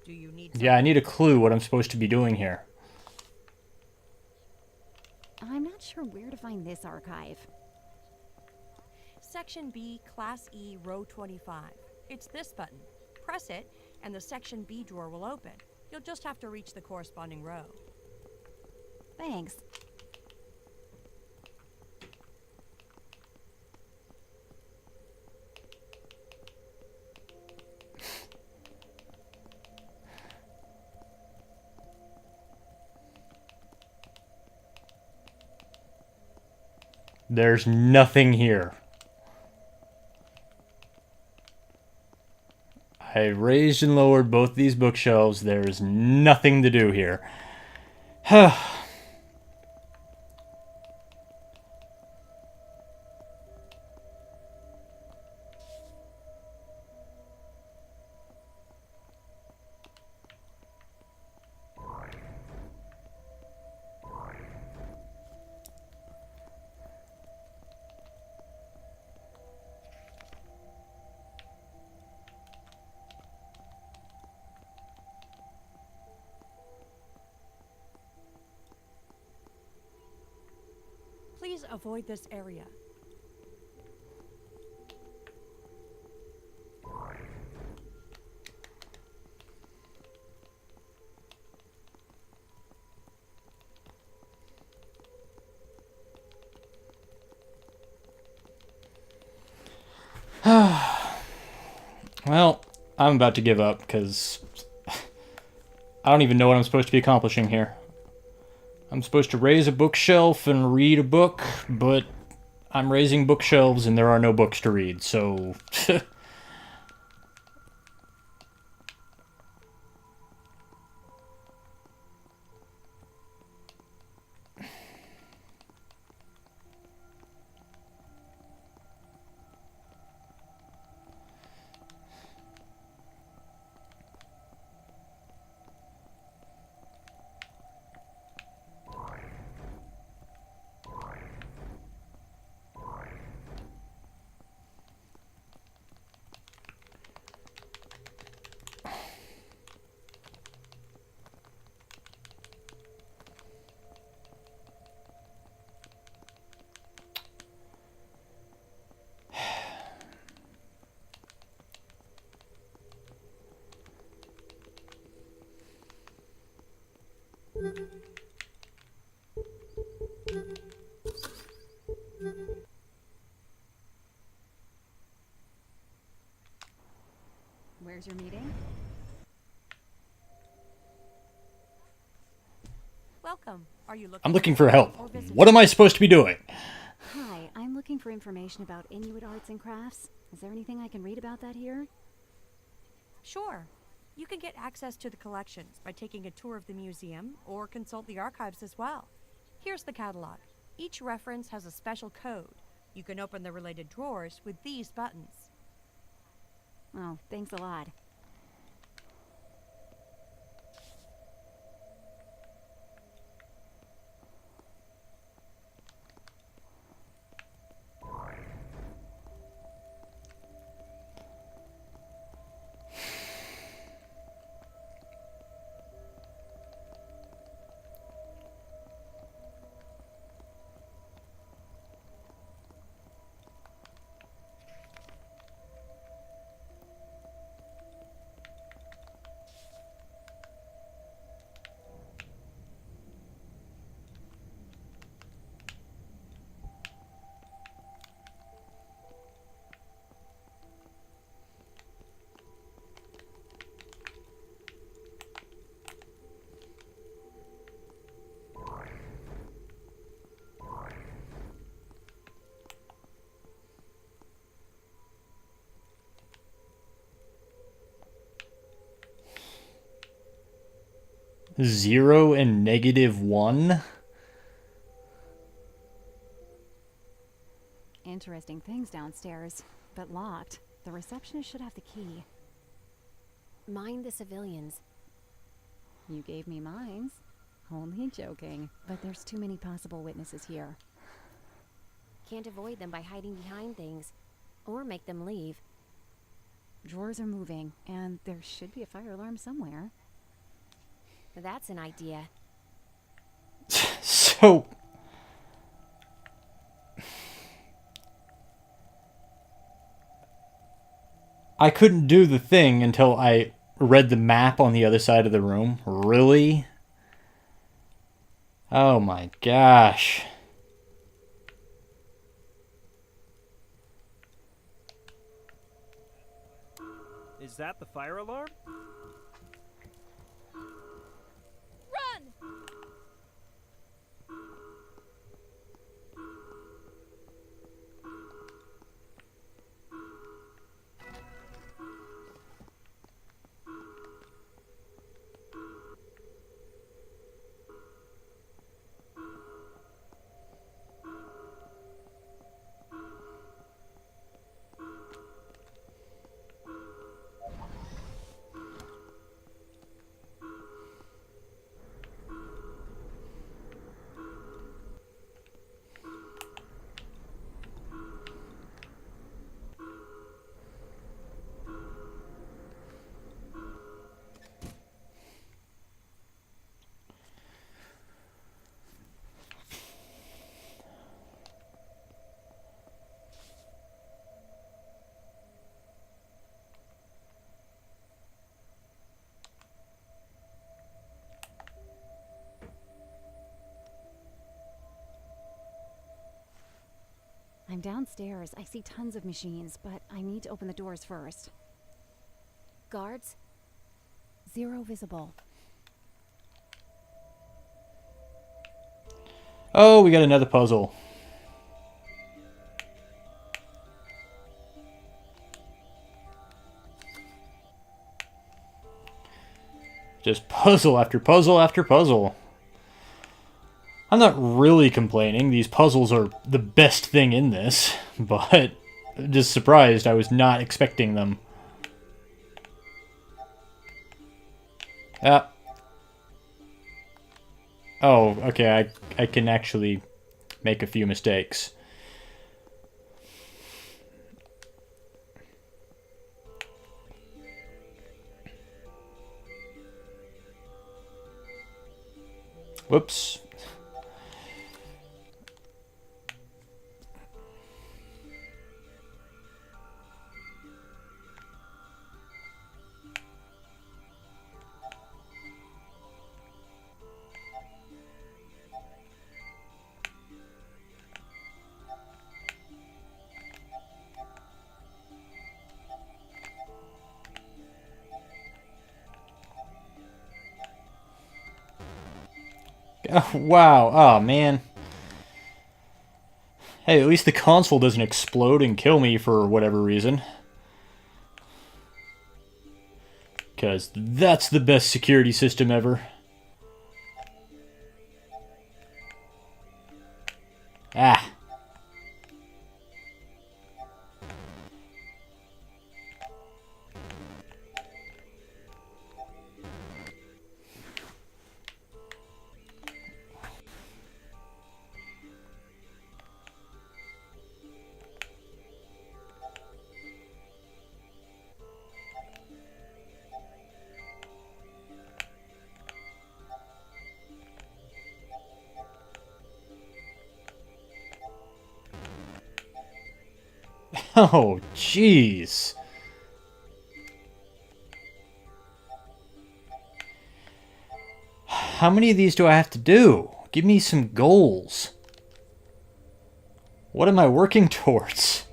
Do you need Yeah, I something? need a clue what I'm supposed to be doing here. I'm not sure where to find this archive. Section B, Class E, row 25. It's this button. Press it, and the Section B drawer will open. You'll just have to reach the corresponding row. Thanks. There's nothing here. I raised and lowered both these bookshelves. There's nothing to do here. Please avoid this area. Well, I'm about to give up because I don't even know what I'm supposed to be accomplishing here. I'm supposed to raise a bookshelf and read a book, but I'm raising bookshelves and there are no books to read, so... Where's your meeting? Welcome. Are you looking? I'm looking for help. or visitors? What am I supposed to be doing? Hi, I'm looking for information about Inuit arts and crafts. Is there anything I can read about that here? Sure. You can get access to the collections by taking a tour of the museum or consult the archives as well. Here's the catalog. Each reference has a special code. You can open the related drawers with these buttons. Oh, thanks a lot. Zero and -1? Interesting things downstairs, but locked. The receptionist should have the key. Mind the civilians. You gave me mines. Only joking. But there's too many possible witnesses here. Can't avoid them by hiding behind things. Or make them leave. Drawers are moving, and there should be a fire alarm somewhere. That's an idea. So... I couldn't do the thing until I read the map on the other side of the room. Really? Oh my gosh. Is that the fire alarm? I'm downstairs. I see tons of machines, but I need to open the doors first. Guards? 0 visible. Oh, we got another puzzle. Just puzzle after puzzle after puzzle. I'm not really complaining. These puzzles are the best thing in this, but just surprised. I was not expecting them. Ah. Oh, okay, I can actually make a few mistakes. Whoops. Oh, wow. Oh, man. Hey, at least the console doesn't explode and kill me for whatever reason. Because that's the best security system ever. Ah. Oh, jeez. How many of these do I have to do? Give me some goals. What am I working towards?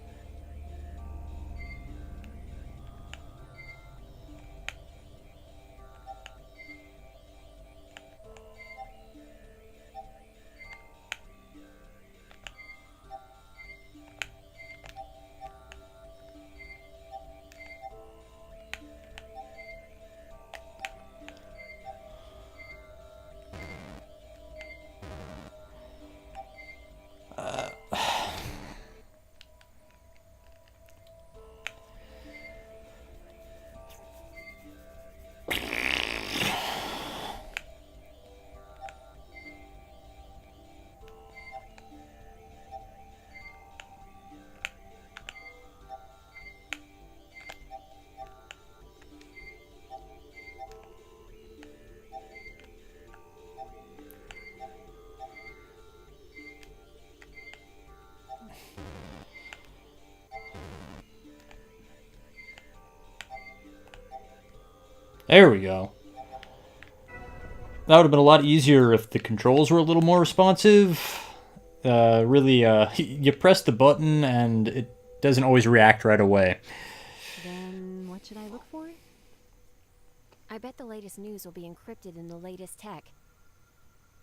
There we go. That would have been a lot easier if the controls were a little more responsive. Really, you press the button and it doesn't always react right away. Then what should I look for? I bet the latest news will be encrypted in the latest tech.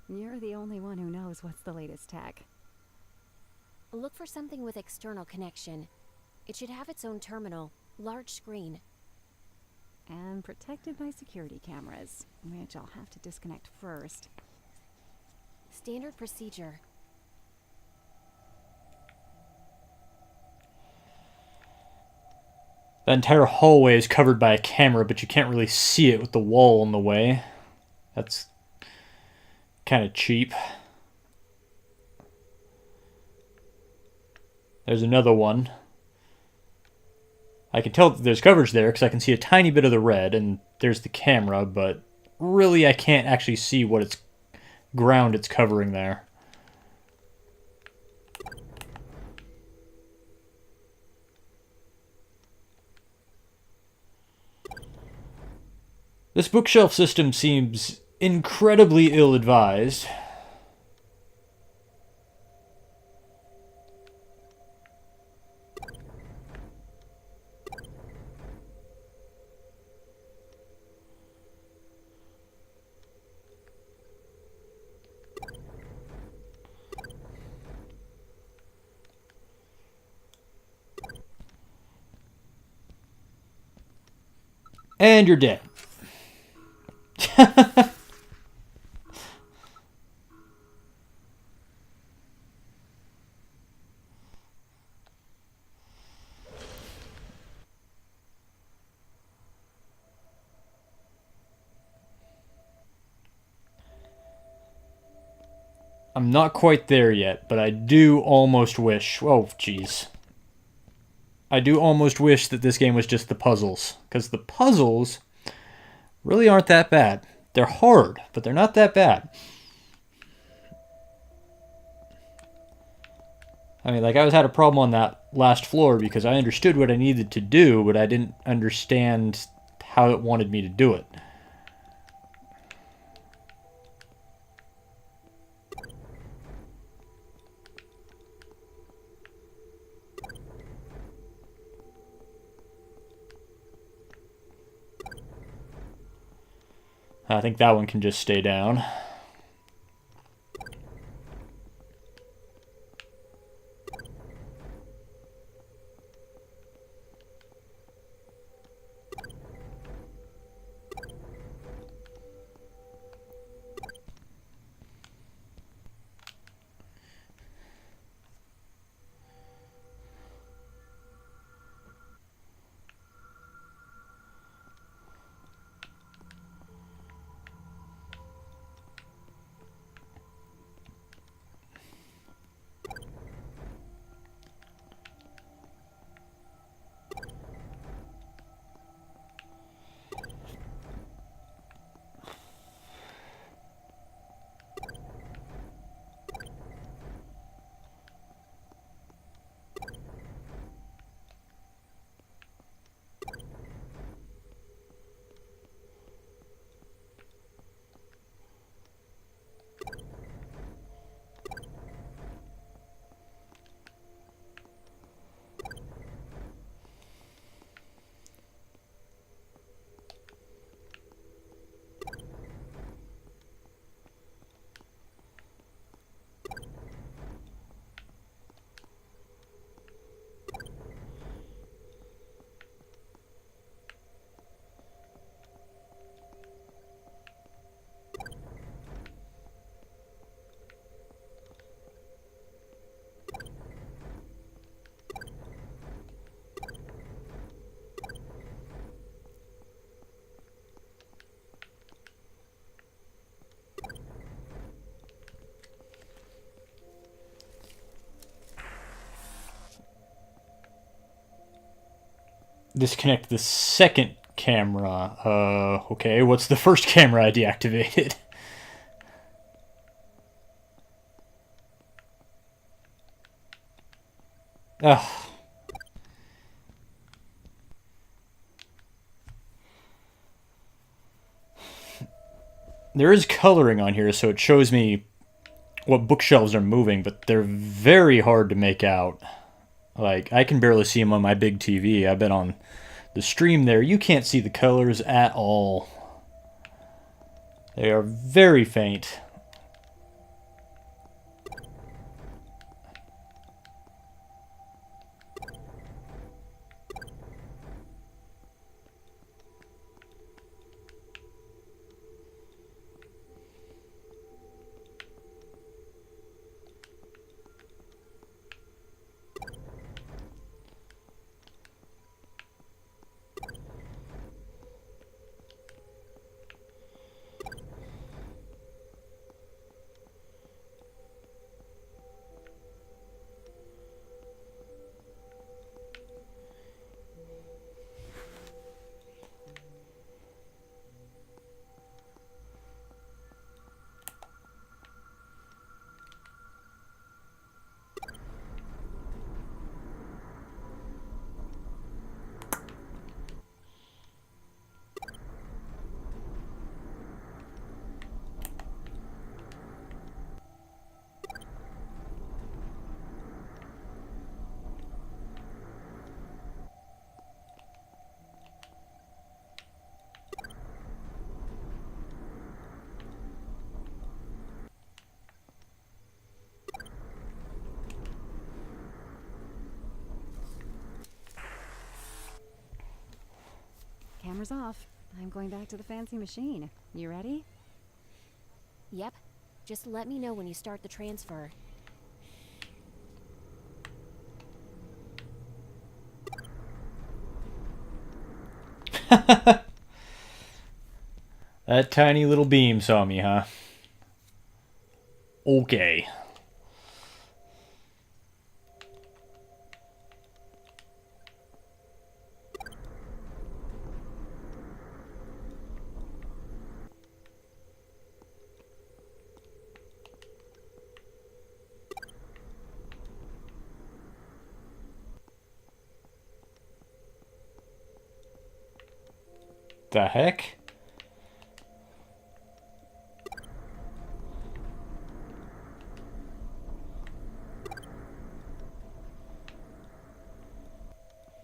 You're the only one who knows what's the latest tech. Look for something with external connection. It should have its own terminal, large screen. And protected by security cameras, which I'll have to disconnect first. Standard procedure. The entire hallway is covered by a camera, but you can't really see it with the wall in the way. That's kind of cheap. There's another one. I can tell that there's coverage there because I can see a tiny bit of the red, and there's the camera, but really I can't actually see what ground it's covering there. This bookshelf system seems incredibly ill-advised. And you're dead. I'm not quite there yet, but I do almost wish... Oh, jeez. I do almost wish that this game was just the puzzles. Because the puzzles really aren't that bad. They're hard, but they're not that bad. I mean, like, I had a problem on that last floor because I understood what I needed to do, but I didn't understand how it wanted me to do it. I think that one can just stay down. Disconnect the second camera. Okay, what's the first camera I deactivated? Ugh. There is coloring on here, so it shows me what bookshelves are moving, but they're very hard to make out. Like, I can barely see them on my big TV. I've been on the stream there. You can't see the colors at all. They are very faint. Timer's off. I'm going back to the fancy machine. You ready? Yep. Just let me know when you start the transfer. That tiny little beam saw me, huh? Okay. The heck?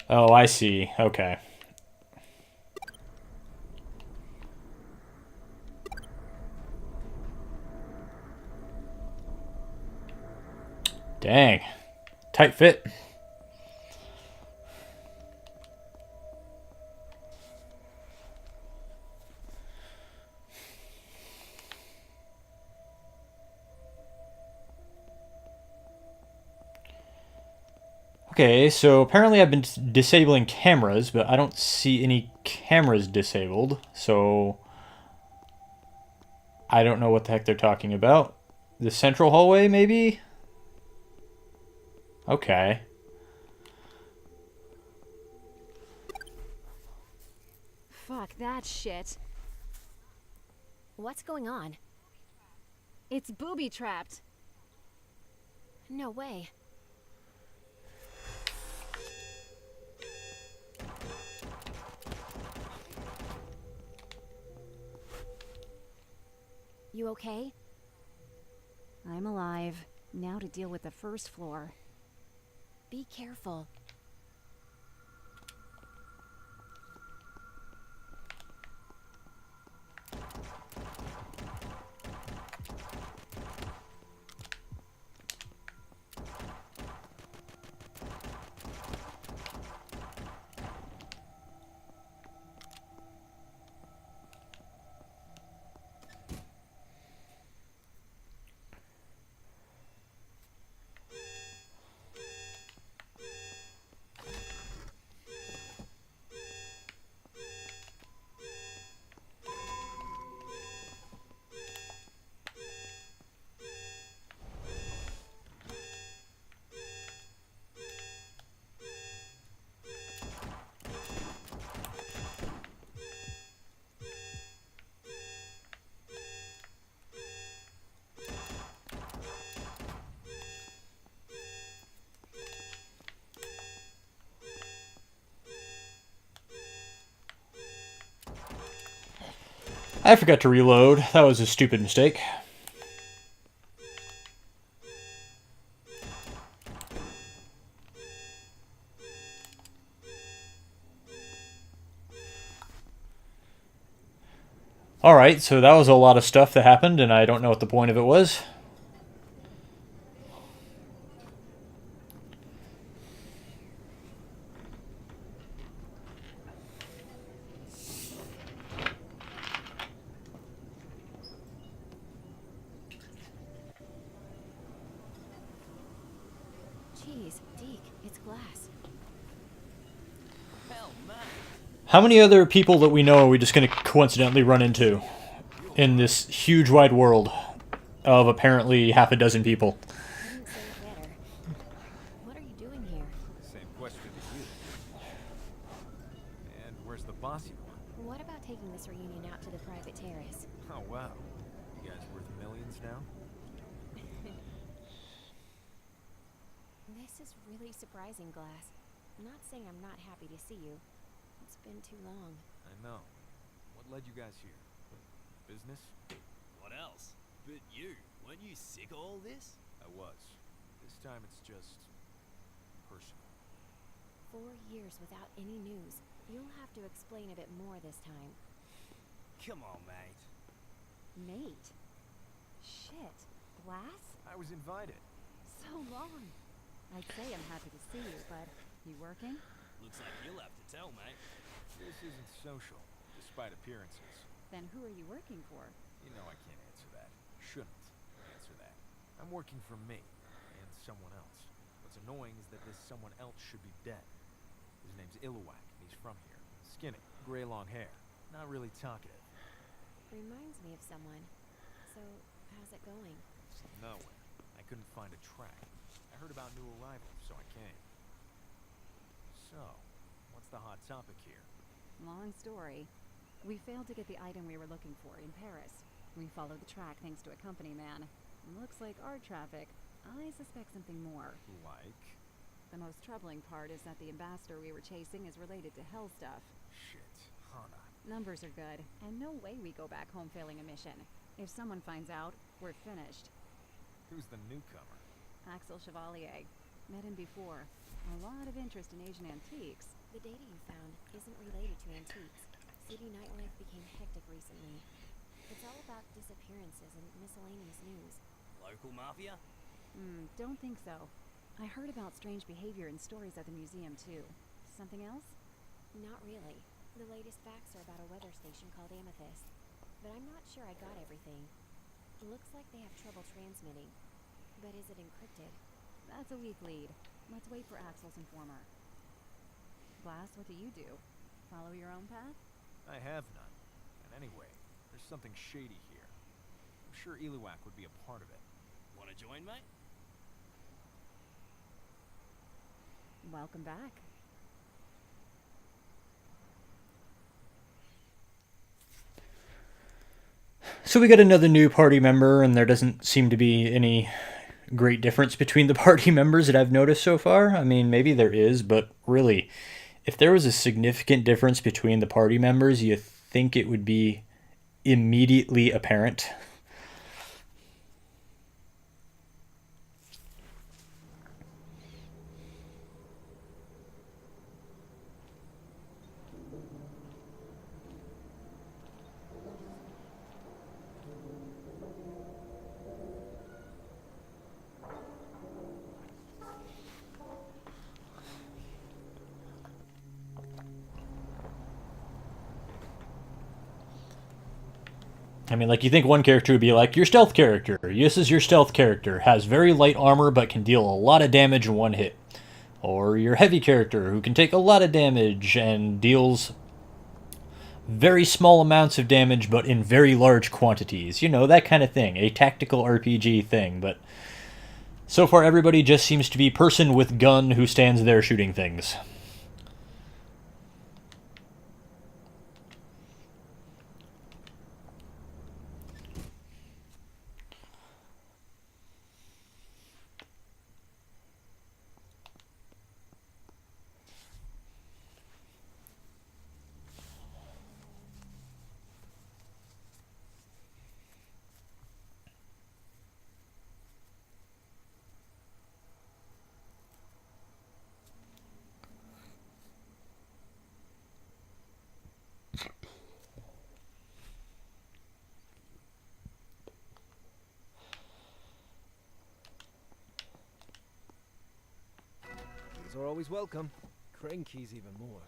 Oh, I see. Okay. Dang. Tight fit. Okay, so apparently I've been disabling cameras, but I don't see any cameras disabled, so I don't know what the heck they're talking about. The central hallway, maybe? Okay. Fuck that shit. What's going on? It's booby-trapped. No way. You okay? I'm alive. Now to deal with the first floor. Be careful. I forgot to reload. That was a stupid mistake. Alright, so that was a lot of stuff that happened, and I don't know what the point of it was. Jeez, Deke, it's glass. Hell, man. How many other people that we know are we just going to coincidentally run into in this huge wide world of apparently half a dozen people? Couldn't say it better. What are you doing here? Same question to you. And where's the bossy one? What about taking this reunion out to the private terrace? Oh, wow. You guys worth millions now? This is really surprising, Glass. I'm not saying I'm not happy to see you. It's been too long. I know. What led you guys here? Business? What else? But you, weren't you sick of all this? I was. This time it's just personal. 4 years without any news. You'll have to explain a bit more this time. Come on, mate. Mate. Shit. Glass? I was invited. So long. I'd say I'm happy to see you, but you working? Looks like you'll have to tell, mate. This isn't social. despite appearances. Then who are you working for? You know I can't answer that. Shouldn't answer that. I'm working for me, and someone else. What's annoying is that this someone else should be dead. His name's Illuwak, and he's from here. Skinny, gray long hair, not really talkative. Reminds me of someone. So, how's it going? Nowhere. I couldn't find a track. I heard about new arrivals, so I came. So, what's the hot topic here? Long story. We failed to get the item we were looking for in Paris. We followed the track thanks to a company man. Looks like our traffic. I suspect something more. Like? The most troubling part is that the ambassador we were chasing is related to hell stuff. Shit, Hana. Numbers are good, and no way we go back home failing a mission. If someone finds out, we're finished. Who's the newcomer? Axel Chevalier. Met him before. A lot of interest in Asian antiques. The data you found isn't related to antiques. City nightlife became hectic recently. It's all about disappearances and miscellaneous news. Local mafia? Don't think so. I heard about strange behavior and stories at the museum, too. Something else? Not really. The latest facts are about a weather station called Amethyst. But I'm not sure I got everything. Looks like they have trouble transmitting. But is it encrypted? That's a weak lead. Let's wait for Axel's informer. Glass, what do you do? Follow your own path? I have none. And anyway, there's something shady here. I'm sure Illuwak would be a part of it. Wanna join, mate? Welcome back. So we got another new party member, and there doesn't seem to be any great difference between the party members that I've noticed so far. I mean, maybe there is, but really, if there was a significant difference between the party members, you think it would be immediately apparent. I mean, like, you think one character would be like, your stealth character. This is your stealth character. Has very light armor, but can deal a lot of damage in one hit. Or your heavy character, who can take a lot of damage and deals very small amounts of damage, but in very large quantities. You know, that kind of thing. A tactical RPG thing. But so far, everybody just seems to be person with gun who stands there shooting things. These are always welcome. Crane keys even more.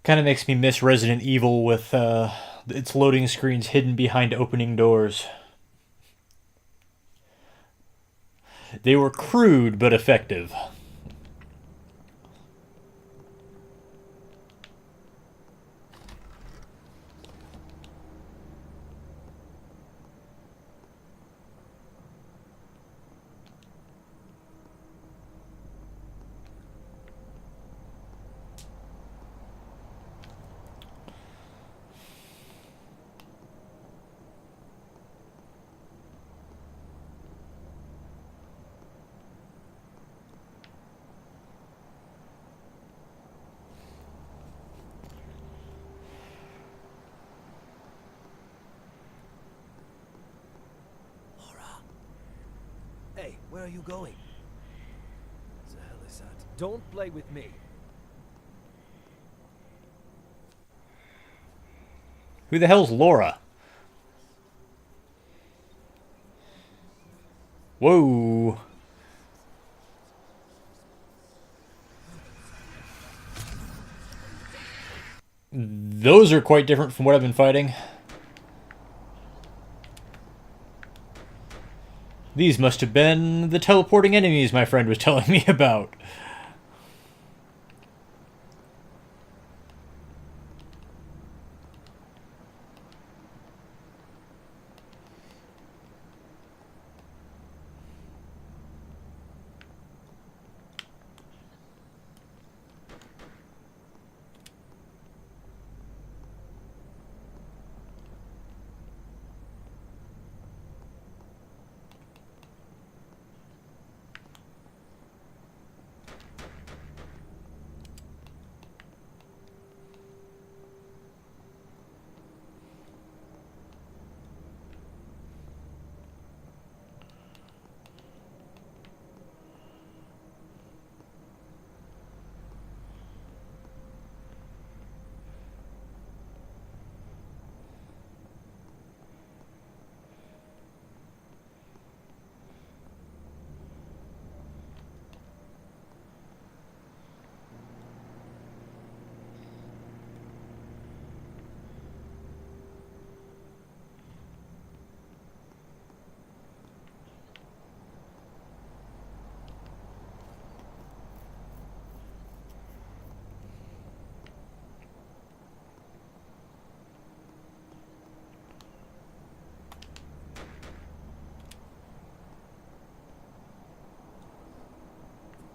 Kind of makes me miss Resident Evil with its loading screens hidden behind opening doors. They were crude but effective. Hey, where are you going? What the hell is that? Don't play with me. Who the hell's Laura? Whoa. Those are quite different from what I've been fighting. These must have been the teleporting enemies my friend was telling me about.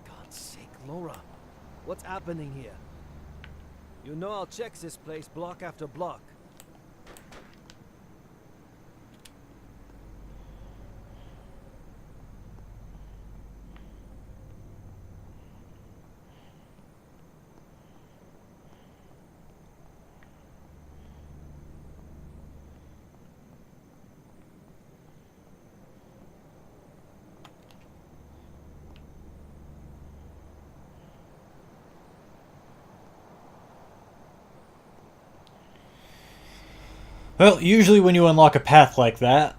God's sake, Laura. What's happening here? You know I'll check this place block after block. Well, usually when you unlock a path like that,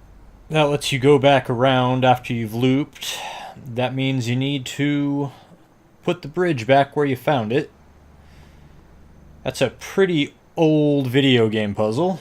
that lets you go back around after you've looped. That means you need to put the bridge back where you found it. That's a pretty old video game puzzle.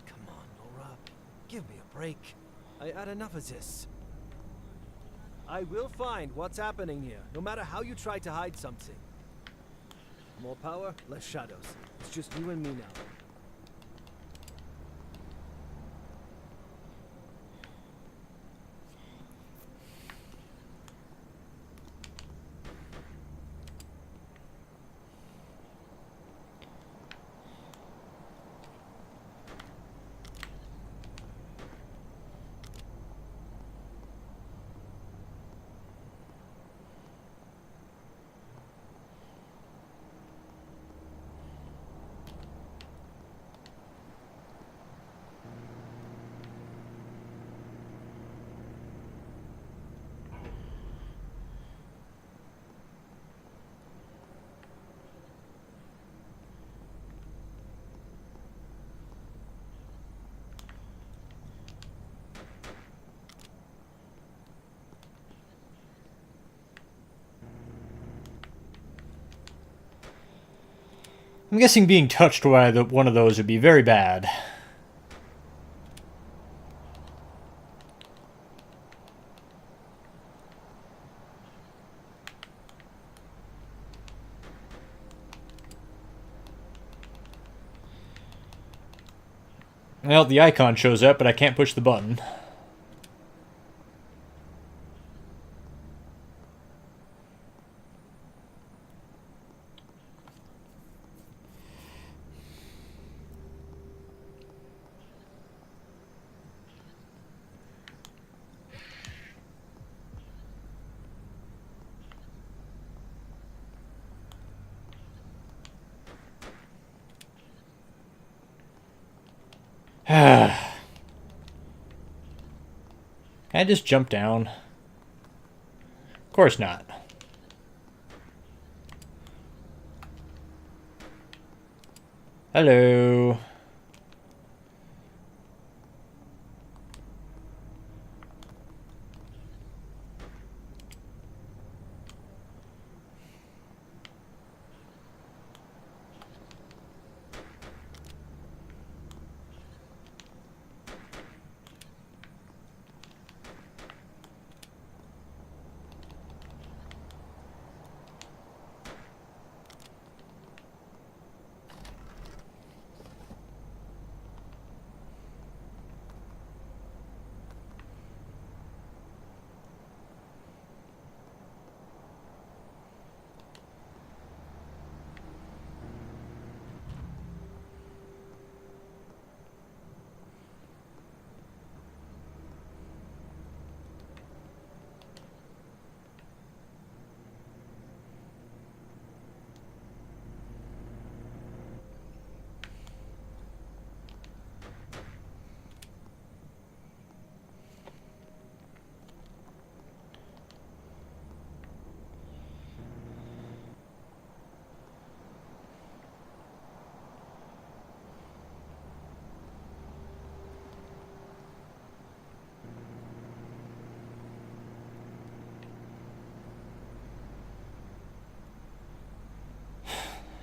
Come on, Laura. Give me a break. I had enough of this. I will find what's happening here, no matter how you try to hide something. More power, less shadows. It's just you and me now. I'm guessing being touched by one of those would be very bad. Well, the icon shows up, but I can't push the button. Can I just jump down? Of course not. Hello.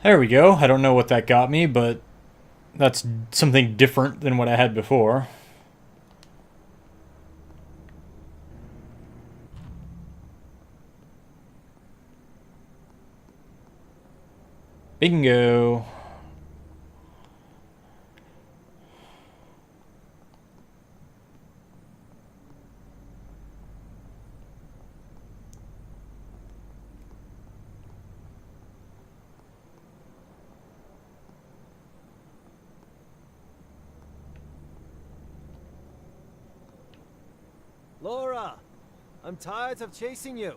There we go. I don't know what that got me, but that's something different than what I had before. Bingo. Laura! I'm tired of chasing you.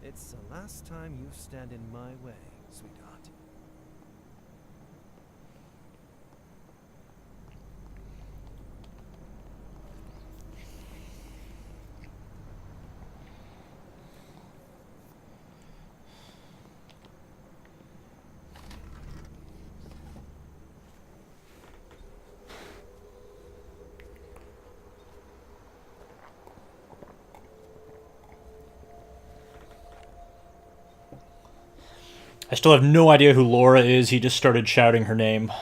It's the last time you stand in my way, sweetheart. I still have no idea who Laura is. He just started shouting her name.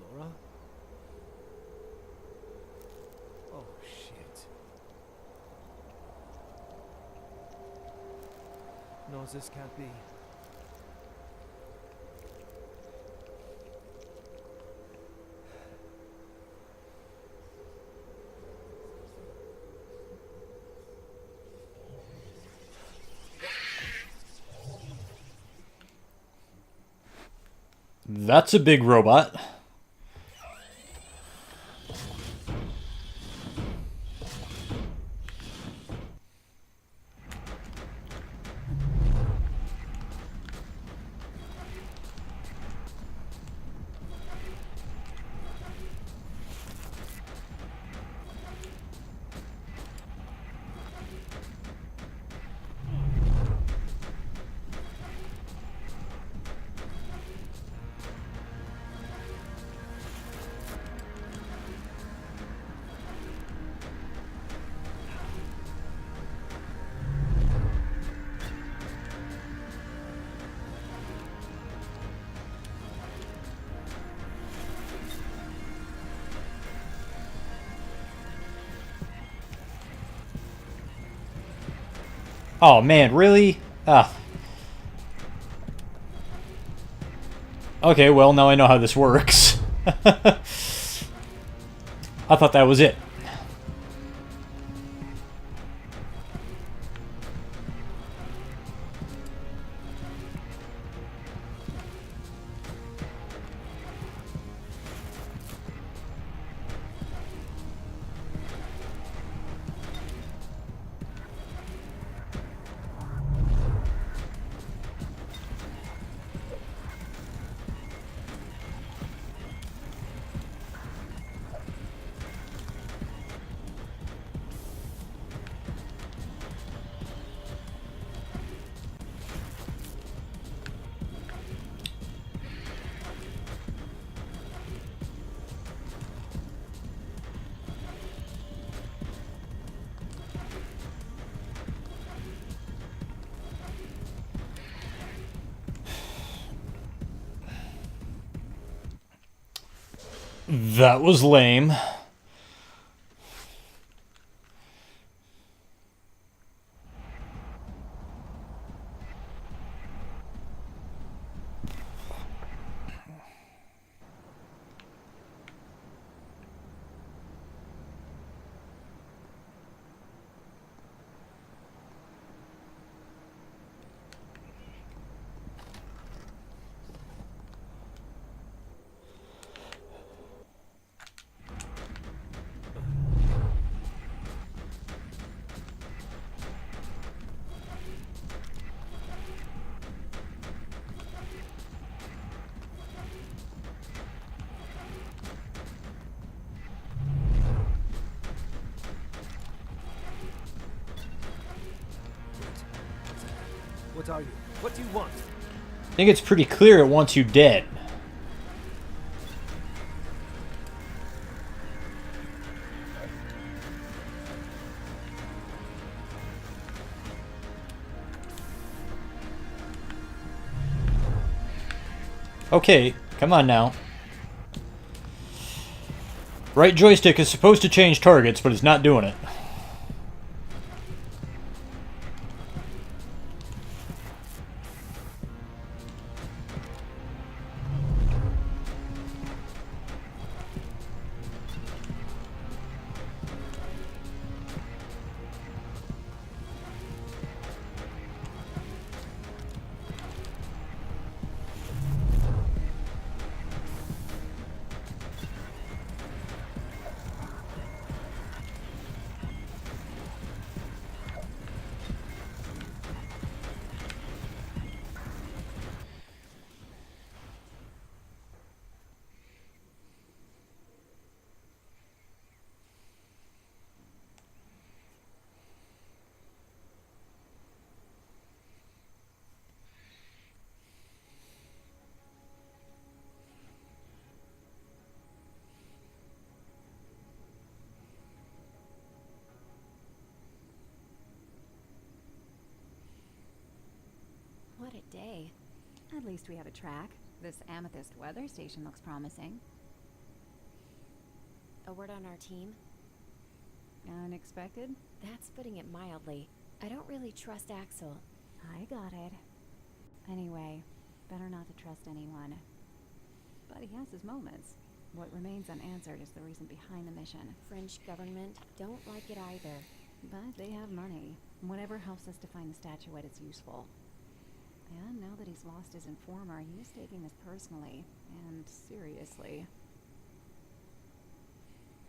Laura? Oh, shit. No, this can't be. That's a big robot. Oh man, really? Ah. Okay, well now I know how this works. I thought that was it. That was lame. What are you? What do you want? I think it's pretty clear it wants you dead. Okay, come on now. Right joystick is supposed to change targets, but it's not doing it. What a day. At least we have a track. This amethyst weather station looks promising. A word on our team? Unexpected? That's putting it mildly. I don't really trust Axel. I got it. Anyway, better not to trust anyone. But he has his moments. What remains unanswered is the reason behind the mission. French government don't like it either. But they have money. Whatever helps us to find the statuette is useful. And now that he's lost his informer, he's taking this personally and seriously.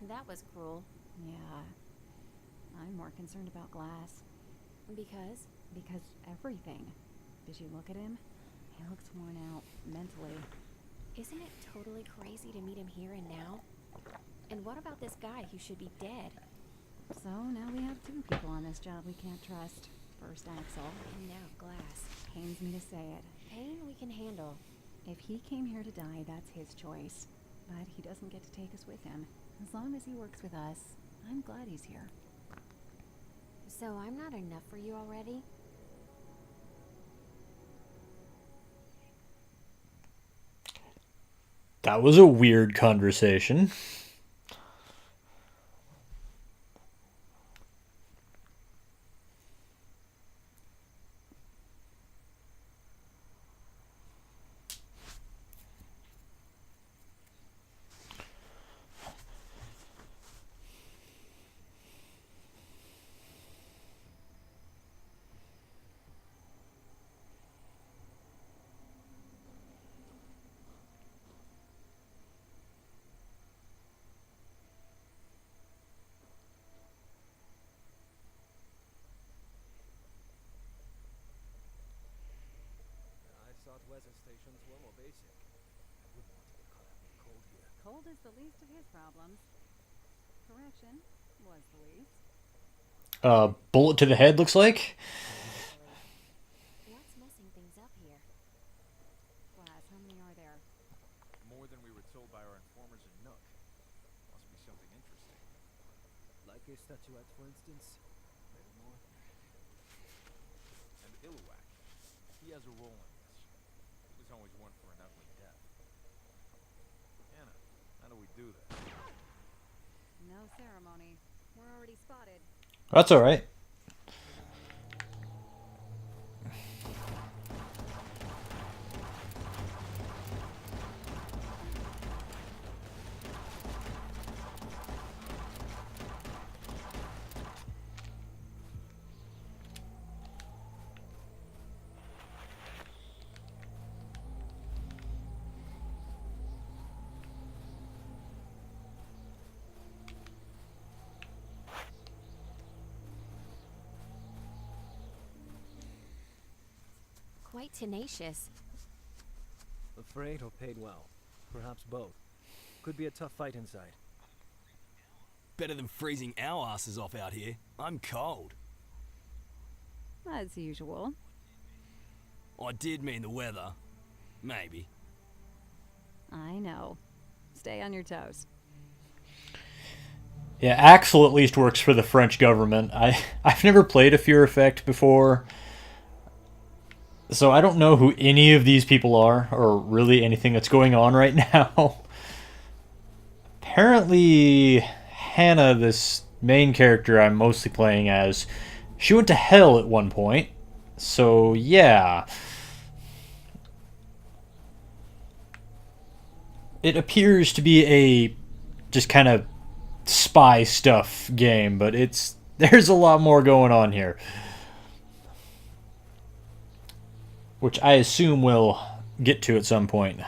That was cruel. Yeah. I'm more concerned about Glass. Because? Because everything. Did you look at him? He looks worn out mentally. Isn't it totally crazy to meet him here and now? And what about this guy who should be dead? So now we have two people on this job we can't trust. First Axel. And now Glass. Pains me to say it. Pain we can handle. If he came here to die, that's his choice. But he doesn't get to take us with him. As long as he works with us, I'm glad he's here. So I'm not enough for you already? That was a weird conversation. I thought weather stations were more basic. I wouldn't want to get caught out in the cold here. Cold is the least of his problems. Correction, was the least. Bullet to the head, looks like. What's messing things up here? Glass, how many are there? More than we were told by our informers in Nook. Must be something interesting. Like a statuette, for instance. Maybe more. And Illuak. He has a role in this. He was always one for an ugly death. Anna, how do we do that. No ceremony. We're already spotted. That's all right. Quite tenacious. Afraid or paid well? Perhaps both. Could be a tough fight inside. Better than freezing our asses off out here. I'm cold. As usual. I did mean the weather. Maybe. I know. Stay on your toes. Yeah, Axel at least works for the French government. I've never played a Fear Effect before, so I don't know who any of these people are, or really anything that's going on right now. Apparently, Hannah, this main character I'm mostly playing as, she went to hell at one point. So, yeah. It appears to be a just kind of spy stuff game, but there's a lot more going on here. Which I assume we'll get to at some point.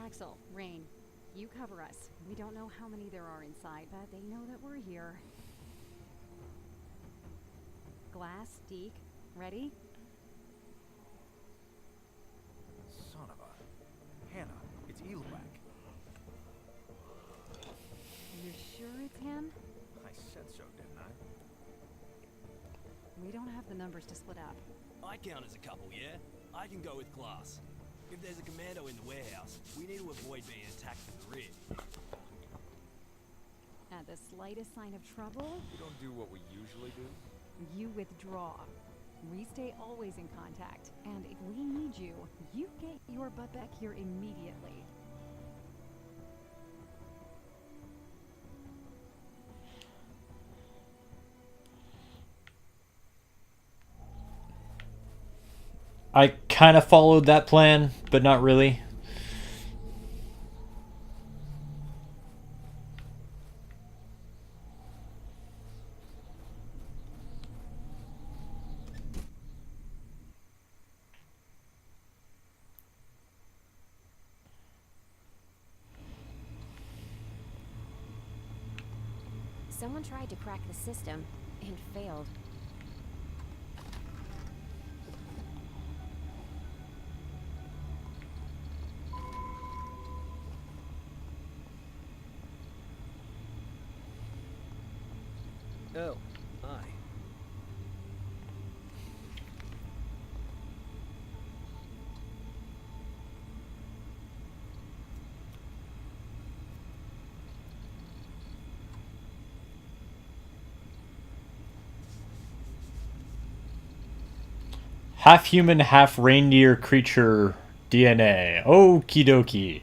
Axel, Rain, you cover us. We don't know how many there are inside, but they know that we're here. Glass, Deke, ready? Son of a... Hannah, it's Eluak. You're sure it's him? I said so, didn't I? We don't have the numbers to split up. I count as a couple, yeah? I can go with class. If there's a commando in the warehouse, we need to avoid being attacked from the rear. At the slightest sign of trouble, We don't do what we usually do. you withdraw. We stay always in contact, and if we need you, you get your butt back here immediately. I kind of followed that plan, but not really. Someone tried to crack the system and failed. Oh, hi. Half human, half reindeer creature DNA. Okie dokie.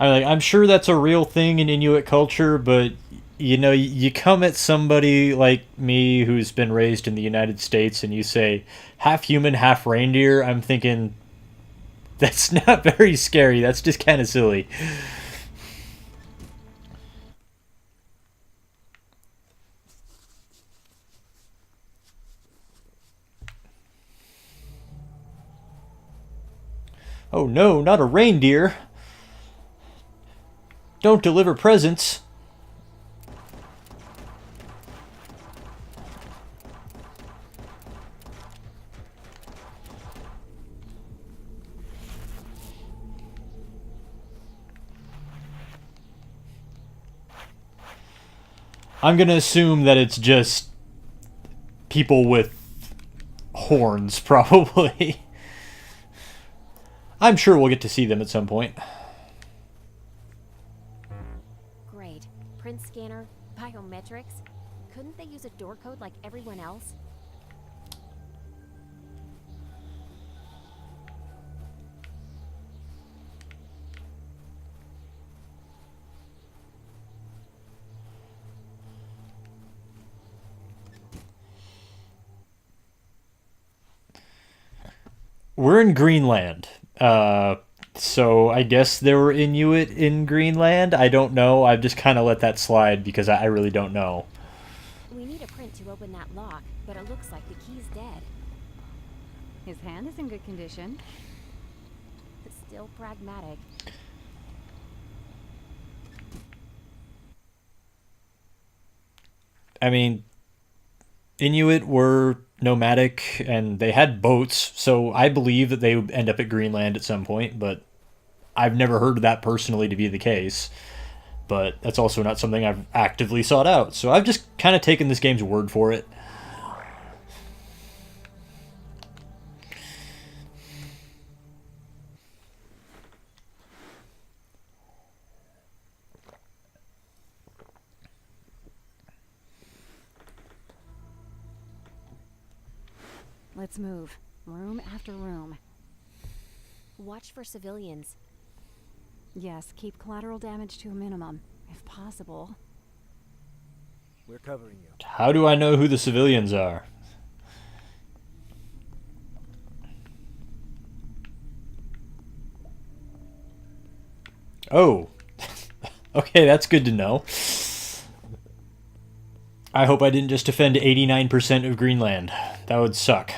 I'm sure that's a real thing in Inuit culture, but you know, you come at somebody like me who's been raised in the United States and you say half human, half reindeer, I'm thinking that's not very scary. That's just kind of silly. Oh no, not a reindeer. Don't deliver presents. I'm gonna assume that it's just people with horns, probably. I'm sure we'll get to see them at some point. Great. Print scanner, biometrics. Couldn't they use a door code like everyone else? We're in Greenland. So I guess there were Inuit in Greenland. I don't know. I've just kind of let that slide because I really don't know. We need a print to open that lock, but it looks like the key's dead. His hand is in good condition. Still pragmatic. I mean, Inuit were nomadic and they had boats, so I believe that they would end up at Greenland at some point, but I've never heard of that personally to be the case. But that's also not something I've actively sought out, so I've just kind of taken this game's word for it. Let's move. Room after room. Watch for civilians. Yes, keep collateral damage to a minimum, if possible. We're covering you. How do I know who the civilians are? Oh. Okay, that's good to know. I hope I didn't just offend 89% of Greenland. That would suck.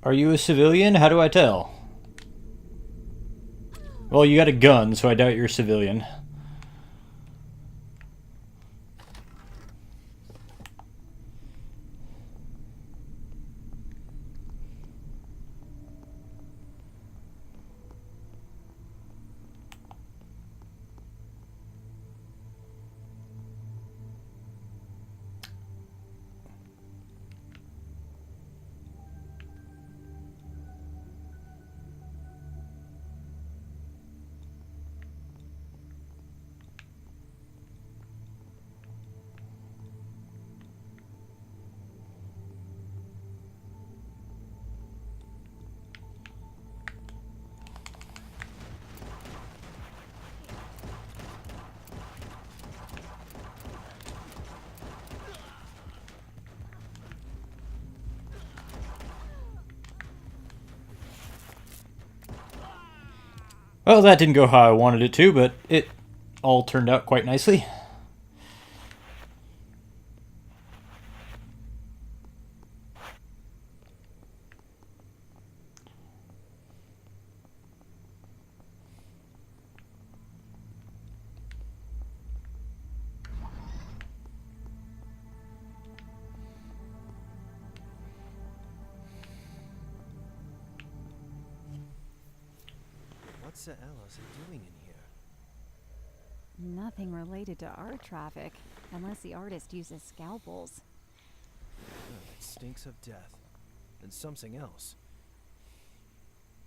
Are you a civilian? How do I tell? Well, you got a gun, so I doubt you're a civilian. Well, that didn't go how I wanted it to, but it all turned out quite nicely. the hell is it doing in here? Nothing related to art traffic, unless the artist uses scalpels. It stinks of death. And something else.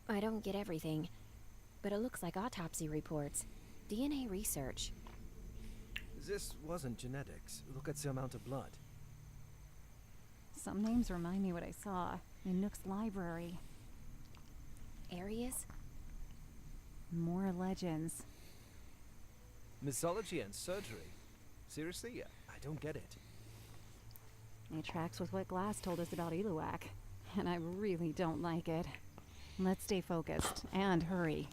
I don't get everything, but it looks like autopsy reports. DNA research. This wasn't genetics. Look at the amount of blood. Some names remind me what I saw in Nook's library. Areas? More legends. Mythology and surgery. Seriously? I don't get it. It tracks with what Glass told us about Eluak, and I really don't like it. Let's stay focused, and hurry.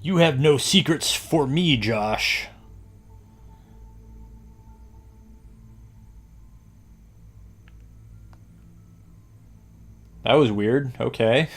You have no secrets for me, Josh. That was weird. Okay.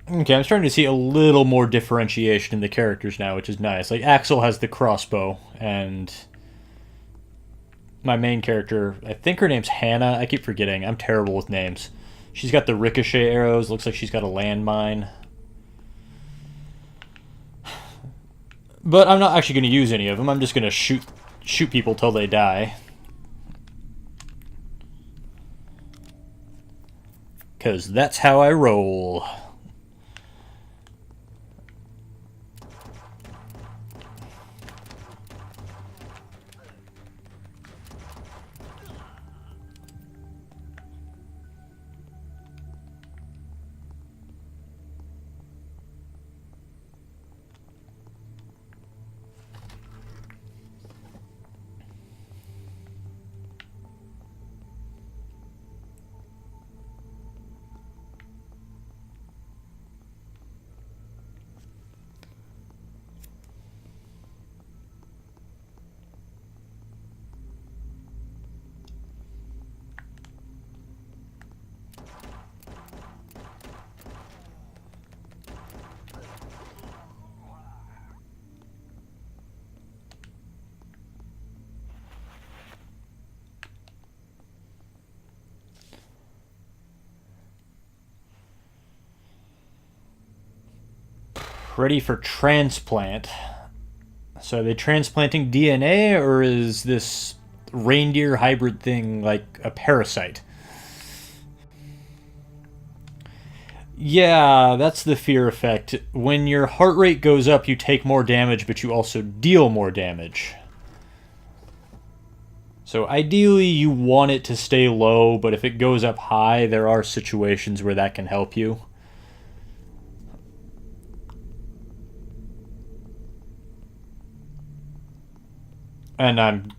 Okay, I'm starting to see a little more differentiation in the characters now, which is nice. Like, Axel has the crossbow, and my main character, I think her name's Hannah. I keep forgetting. I'm terrible with names. She's got the ricochet arrows. Looks like she's got a landmine. But I'm not actually going to use any of them. I'm just going to shoot people till they die. Because that's how I roll. Ready for transplant. So are they transplanting DNA, or is this reindeer hybrid thing like a parasite? Yeah, that's the fear effect. When your heart rate goes up, you take more damage, but you also deal more damage. So ideally, you want it to stay low, but if it goes up high, there are situations where that can help you. And I'm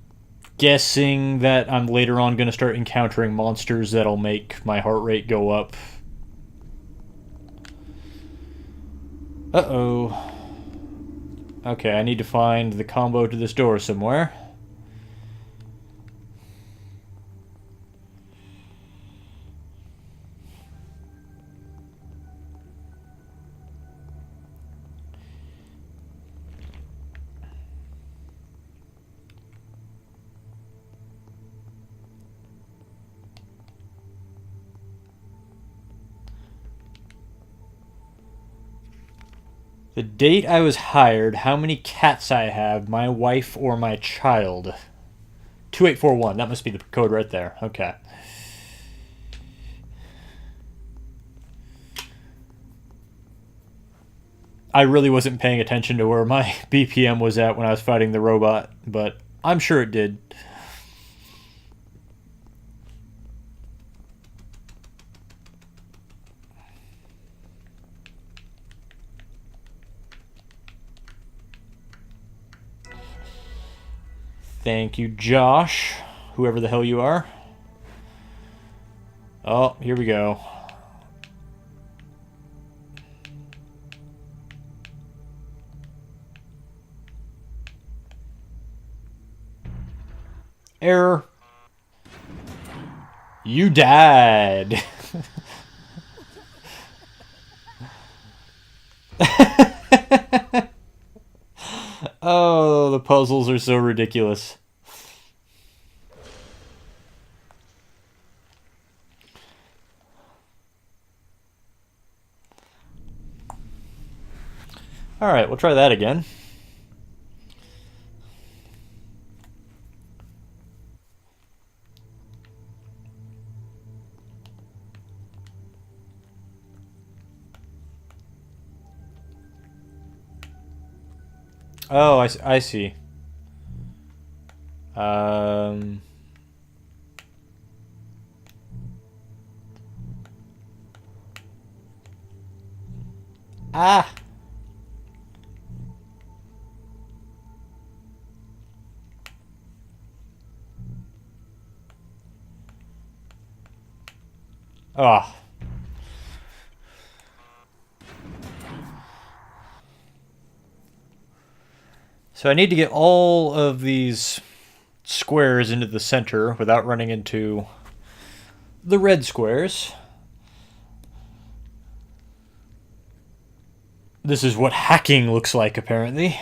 guessing that I'm later on going to start encountering monsters that'll make my heart rate go up. Uh-oh. Okay, I need to find the combo to this door somewhere. The date I was hired, how many cats I have, my wife or my child. 2841, that must be the code right there. Okay. I really wasn't paying attention to where my BPM was at when I was fighting the robot, but I'm sure it did. Thank you, Josh, whoever the hell you are. Oh, here we go. Error. You died. Oh, the puzzles are so ridiculous. All right, we'll try that again. Oh, I see. Ah. Oh. So I need to get all of these squares into the center without running into the red squares. This is what hacking looks like, apparently.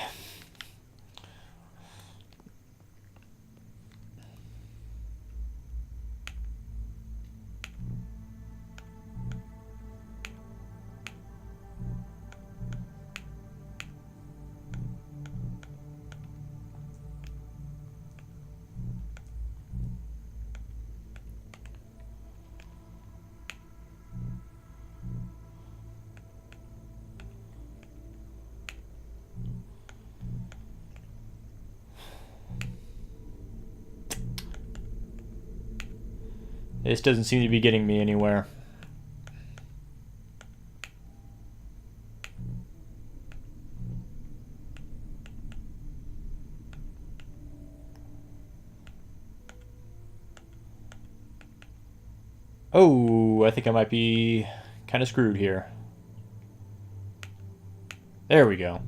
This doesn't seem to be getting me anywhere. Oh, I think I might be kind of screwed here. There we go.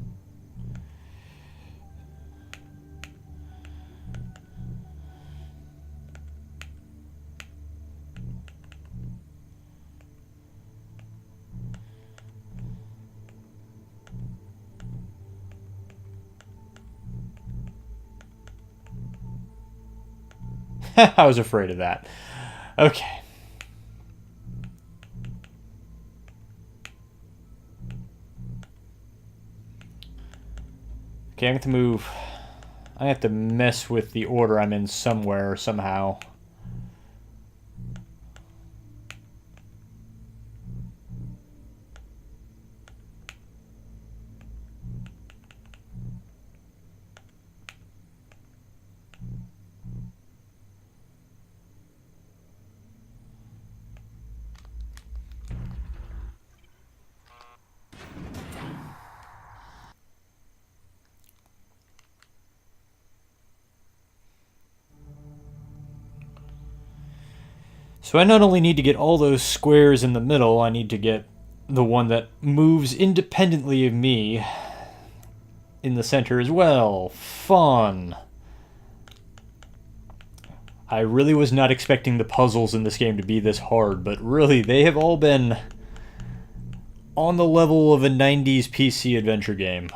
I was afraid of that. Okay. Okay, I have to move. I have to mess with the order I'm in somewhere, somehow. So I not only need to get all those squares in the middle, I need to get the one that moves independently of me in the center as well. Fun. I really was not expecting the puzzles in this game to be this hard, but really, they have all been on the level of a 90s PC adventure game.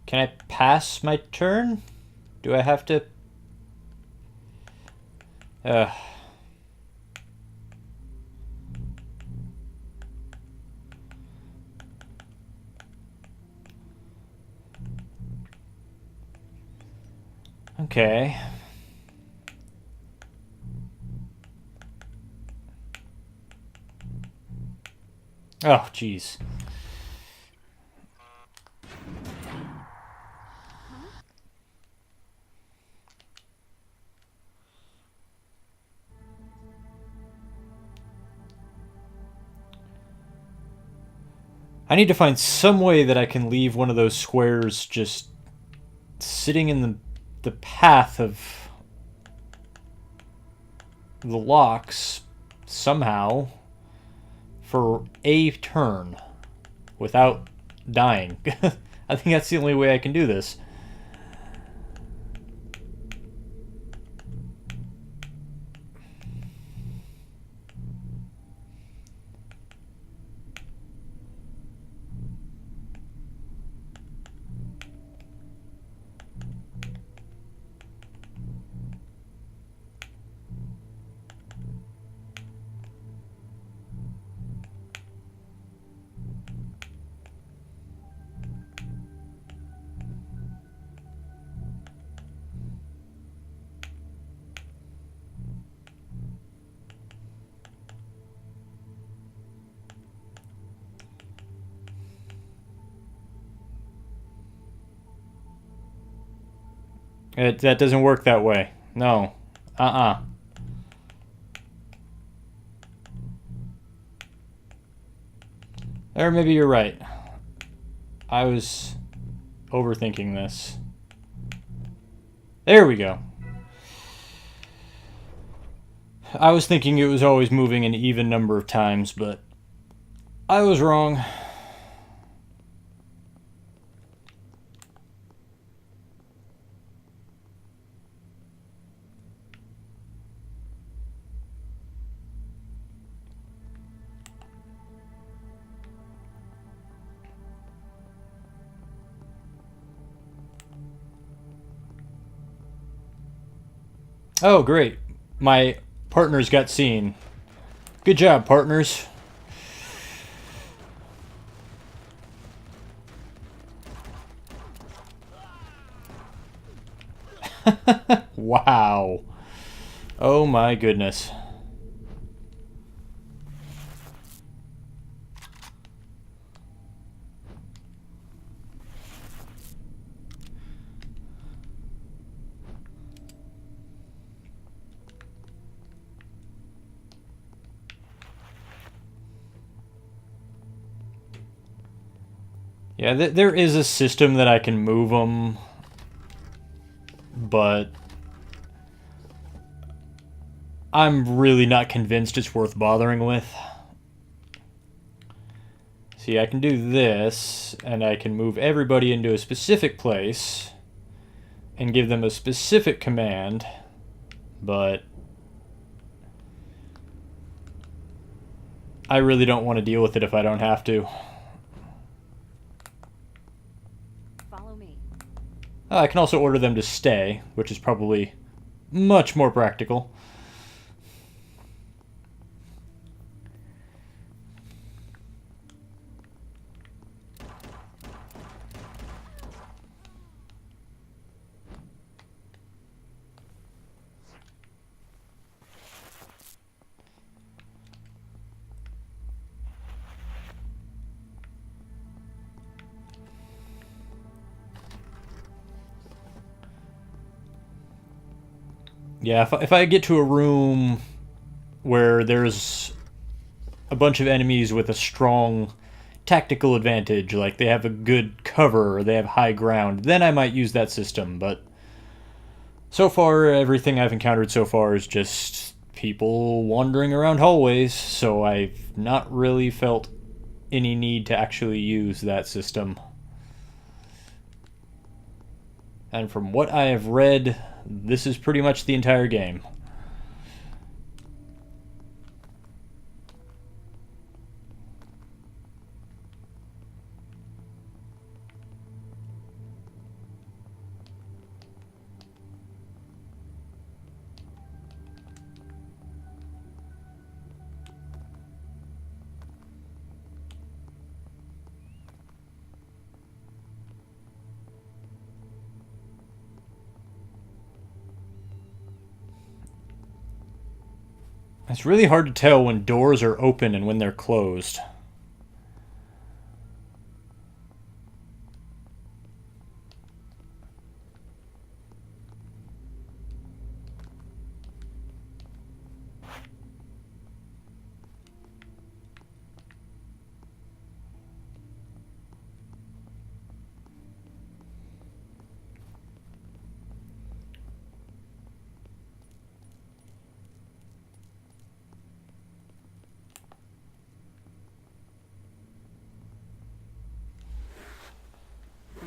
Can I pass my turn? Do I have to... Okay. Oh, jeez. I need to find some way that I can leave one of those squares just sitting in the path of the locks somehow for a turn without dying. I think that's the only way I can do this. That doesn't work that way. No. Or maybe you're right. I was overthinking this. There we go. I was thinking it was always moving an even number of times, but I was wrong. Oh, great. My partners got seen. Good job, partners. Wow. Oh my goodness. Yeah, there is a system that I can move them, but I'm really not convinced it's worth bothering with. See, I can do this, and I can move everybody into a specific place and give them a specific command, but I really don't want to deal with it if I don't have to. Follow me. I can also order them to stay, which is probably much more practical. Yeah, if I get to a room where there's a bunch of enemies with a strong tactical advantage, like they have a good cover or they have high ground, then I might use that system, but so far everything I've encountered so far is just people wandering around hallways, so I've not really felt any need to actually use that system. And from what I have read, this is pretty much the entire game. It's really hard to tell when doors are open and when they're closed.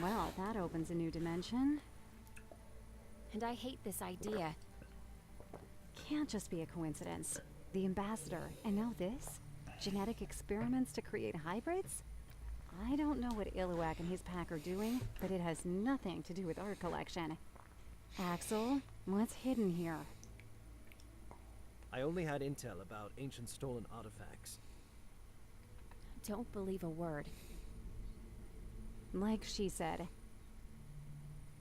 Well, that opens a new dimension. And I hate this idea. Can't just be a coincidence. The ambassador, and now this? Genetic experiments to create hybrids? I don't know what Illuak and his pack are doing, but it has nothing to do with our collection. Axel, what's hidden here? I only had intel about ancient stolen artifacts. Don't believe a word. Like she said.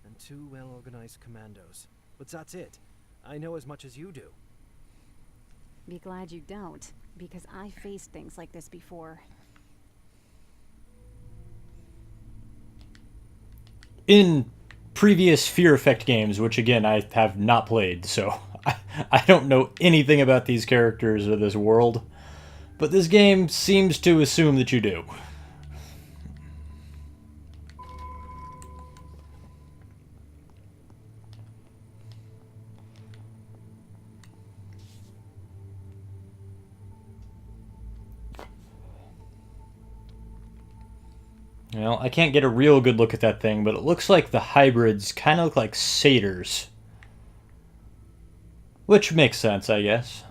And 2 well-organized commandos. But that's it. I know as much as you do. Be glad you don't, because I faced things like this before. In previous Fear Effect games, which again I have not played, so I don't know anything about these characters or this world, but this game seems to assume that you do. Well, I can't get a real good look at that thing, but it looks like the hybrids kind of look like satyrs. Which makes sense, I guess.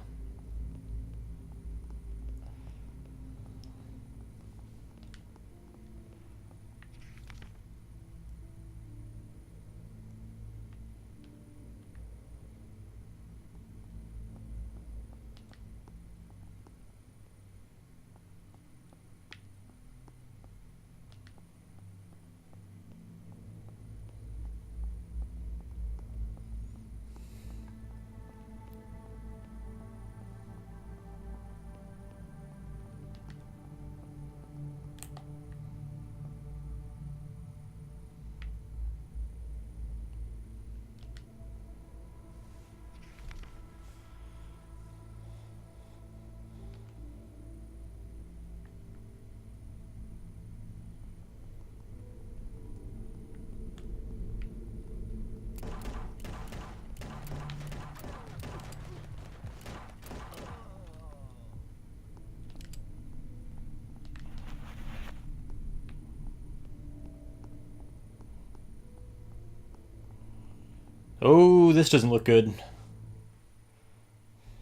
Oh, this doesn't look good.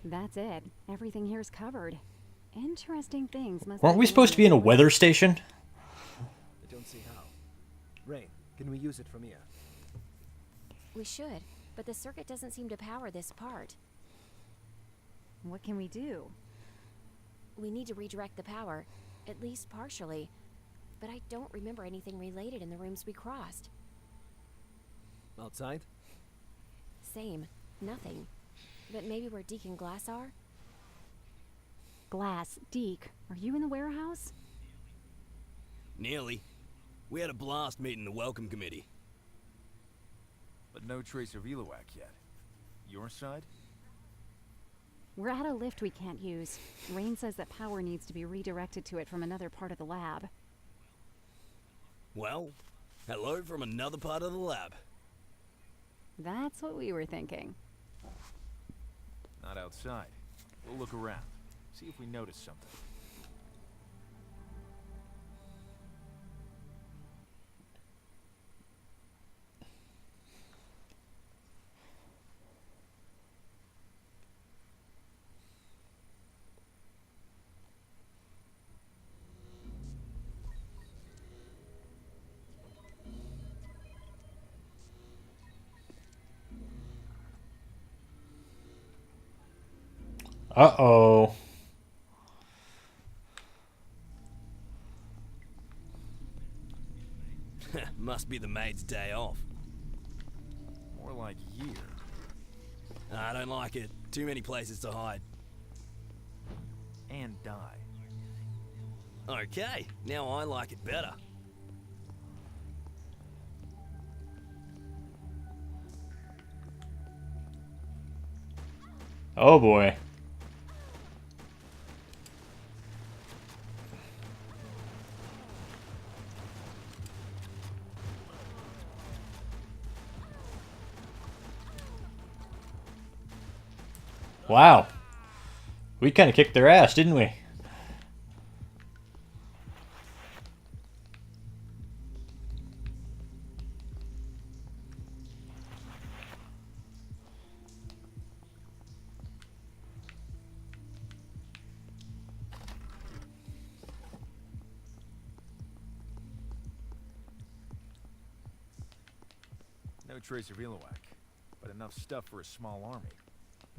That's it. Everything here's covered. Interesting things must Weren't we supposed to be in a weather station? I don't see how. Rain, can we use it from here? We should, but the circuit doesn't seem to power this part. What can we do? We need to redirect the power, at least partially. But I don't remember anything related in the rooms we crossed. Outside? Same. Nothing. But maybe where Deke and Glass are? Glass, Deke, are you in the warehouse? Nearly. We had a blast meeting the welcome committee. But no trace of Illuak yet. Your side? We're at a lift we can't use. Rain says that power needs to be redirected to it from another part of the lab. Well, hello from another part of the lab. That's what we were thinking. Not outside. We'll look around. See if we notice something. Uh-oh. Must be the maid's day off. More like year. I don't like it. Too many places to hide. and die. Okay, now I like it better. Oh boy. Wow. We kind of kicked their ass, didn't we? No trace of Illuak, but enough stuff for a small army.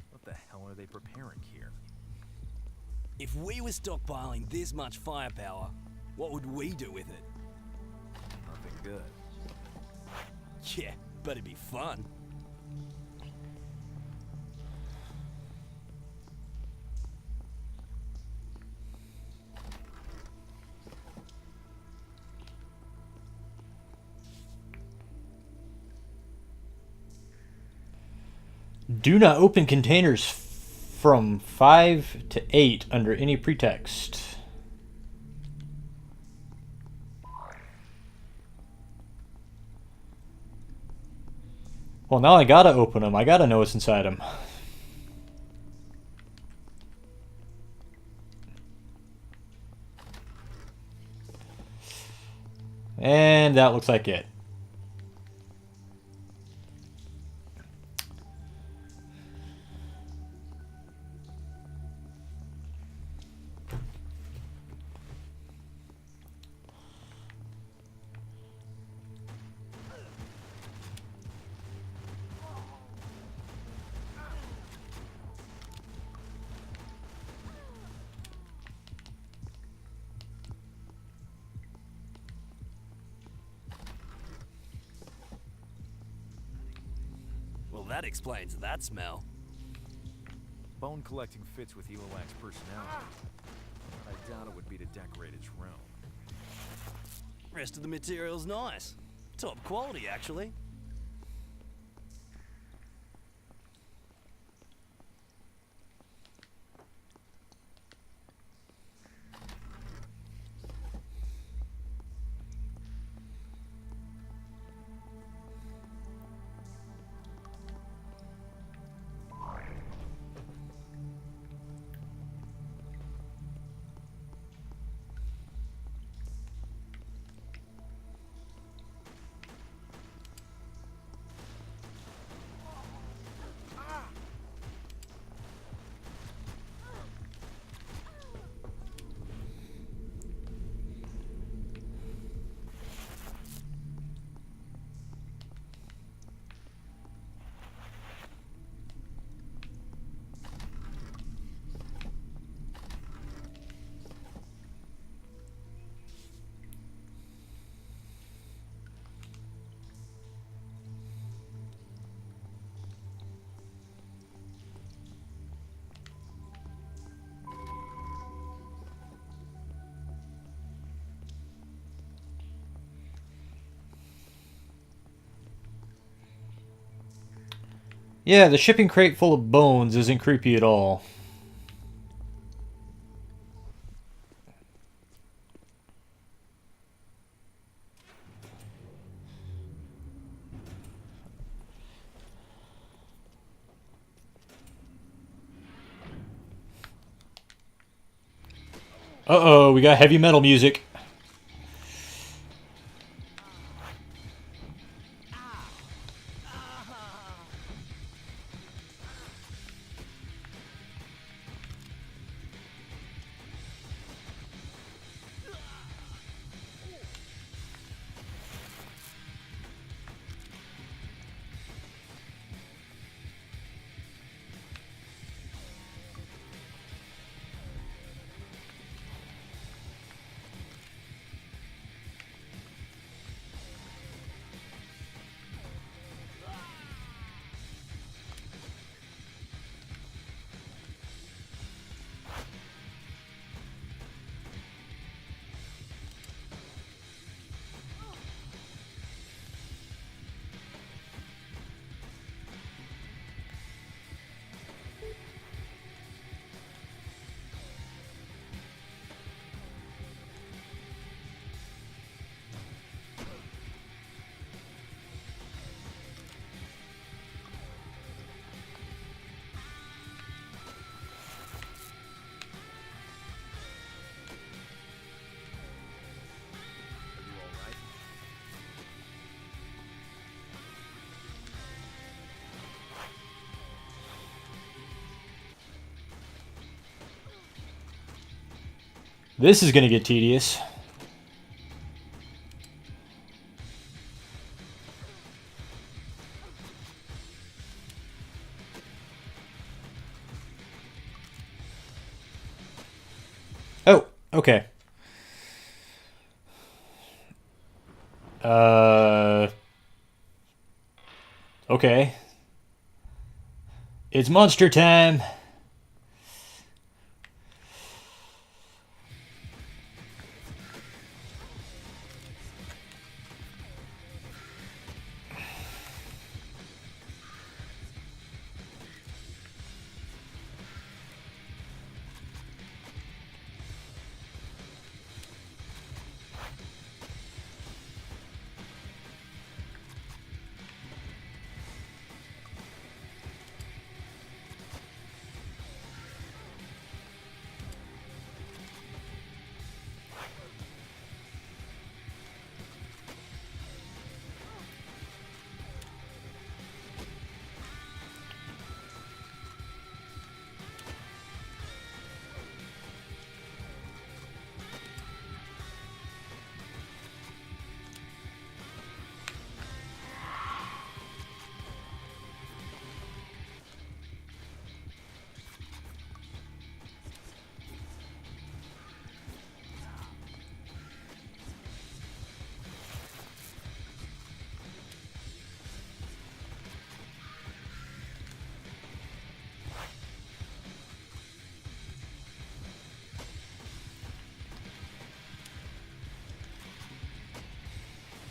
What the hell are they preparing here? If we were stockpiling this much firepower, what would we do with it? Nothing good. Yeah, but it'd be fun. Do not open containers from 5 to 8 under any pretext. Well, now I gotta open them. I gotta know what's inside them. And that looks like it. Well, that explains that smell. Bone collecting fits with Illuak's personality, but I doubt it would be to decorate its room. Rest of the material's nice. Top quality, actually. Yeah, the shipping crate full of bones isn't creepy at all. Uh-oh, we got heavy metal music. This is gonna get tedious. Oh, okay. Okay. It's monster time.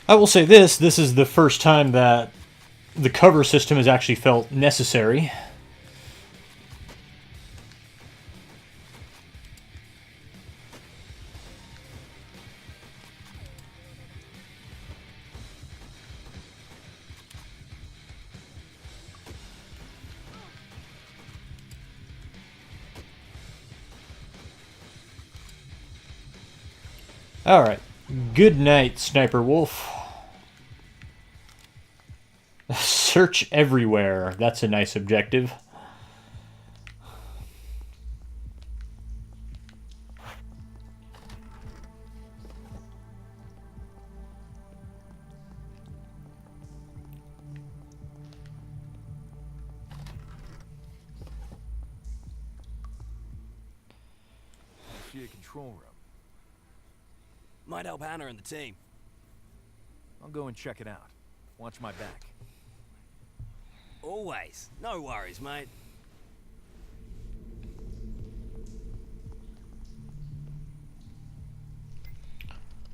I will say this is the first time that the cover system has actually felt necessary. Alright. Good night, Sniper Wolf. Search everywhere. That's a nice objective. See a control room. Might help Hannah and the team. I'll go and check it out. Watch my back. Always. No worries, mate.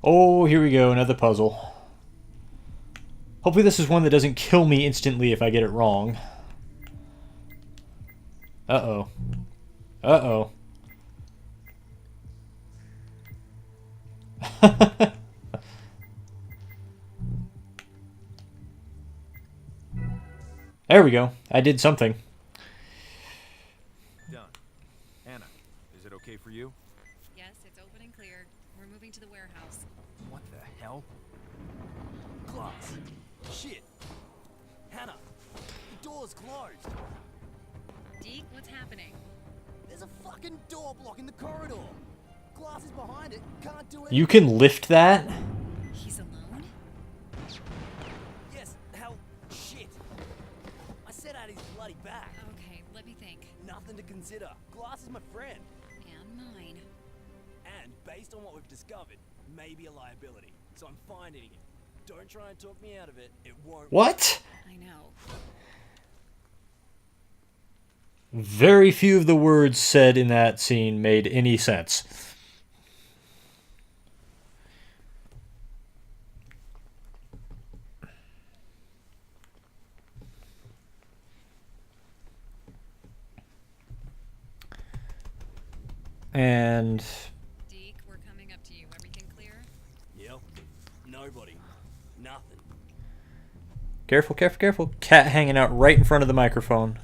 Oh, here we go, another puzzle. Hopefully this is one that doesn't kill me instantly if I get it wrong. Uh-oh. Uh-oh. There we go. I did something. Done. Hannah, is it okay for you? Yes, it's open and clear. We're moving to the warehouse. What the hell? Glass. Shit. Hannah, the door's closed. Deke, what's happening? There's a fucking door blocking the corridor. Glass is behind it. Can't do it. You can lift that? He's alone? Yes, hell, shit. I set out his bloody back. Okay, let me think. Nothing to consider. Glass is my friend. And mine. And based on what we've discovered, maybe a liability. So I'm finding it. Don't try and talk me out of it. It won't. What? I know. Very few of the words said in that scene made any sense. And Deke, we're coming up to you. Everything clear? Yep. Nobody. Nothing. careful, careful, careful. Cat hanging out right in front of the microphone.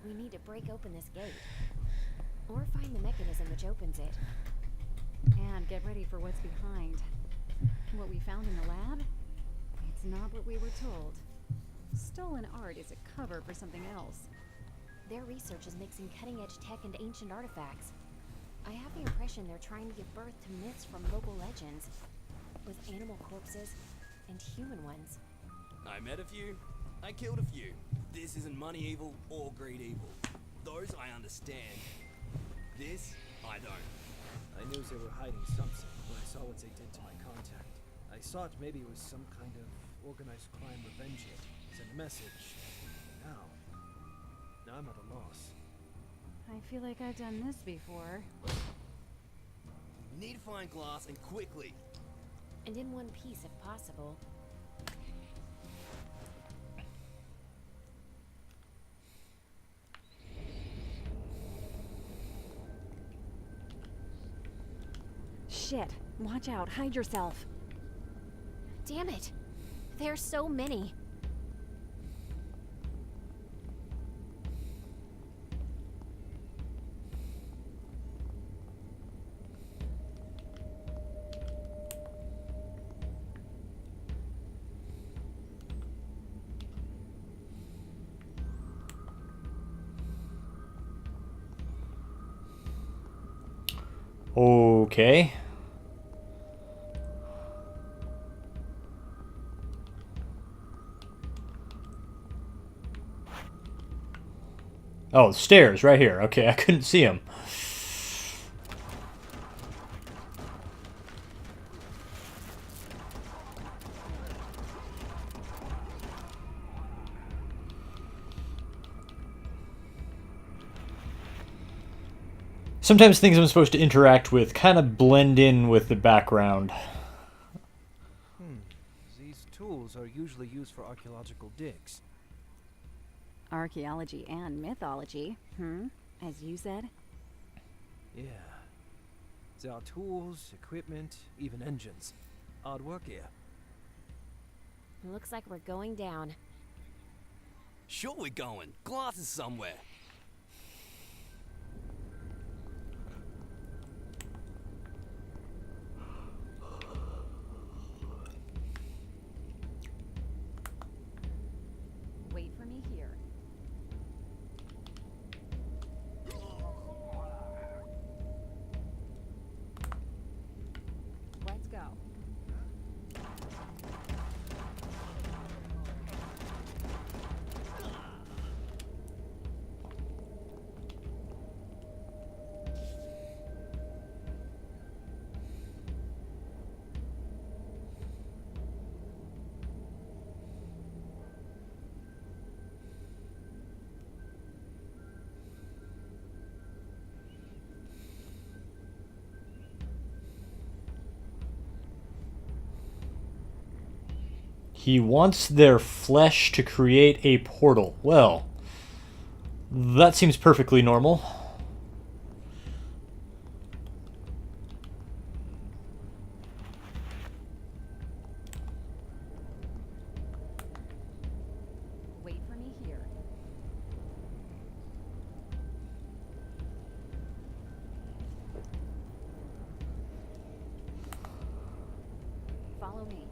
We need to break open this gate. Or find the mechanism which opens it. And get ready for what's behind. What we found in the lab? It's not what we were told. Stolen art is a cover for something else. Their research is mixing cutting-edge tech and ancient artifacts. I have the impression they're trying to give birth to myths from local legends, with animal corpses and human ones. I met a few. I killed a few. This isn't money evil or greed evil. Those I understand. This, I don't. I knew they were hiding something when I saw what they did to my contact. I thought maybe it was some kind of organized crime revenge hit. Send a message. Now I'm at a loss. I feel like I've done this before. Need to find glass and quickly. And in one piece if possible. Shit! Watch out! Hide yourself! Damn it! There's so many. Okay. Oh, stairs right here. Okay, I couldn't see them. Sometimes things I'm supposed to interact with kind of blend in with the background. These tools are usually used for archaeological digs. Archaeology and mythology, as you said? Yeah. There are tools, equipment, even engines. Odd work here. Looks like we're going down. Sure we're going. Glass is somewhere. Wait for me here. Let's go. He wants their flesh to create a portal. Well, that seems perfectly normal. Wait for me here. Follow me.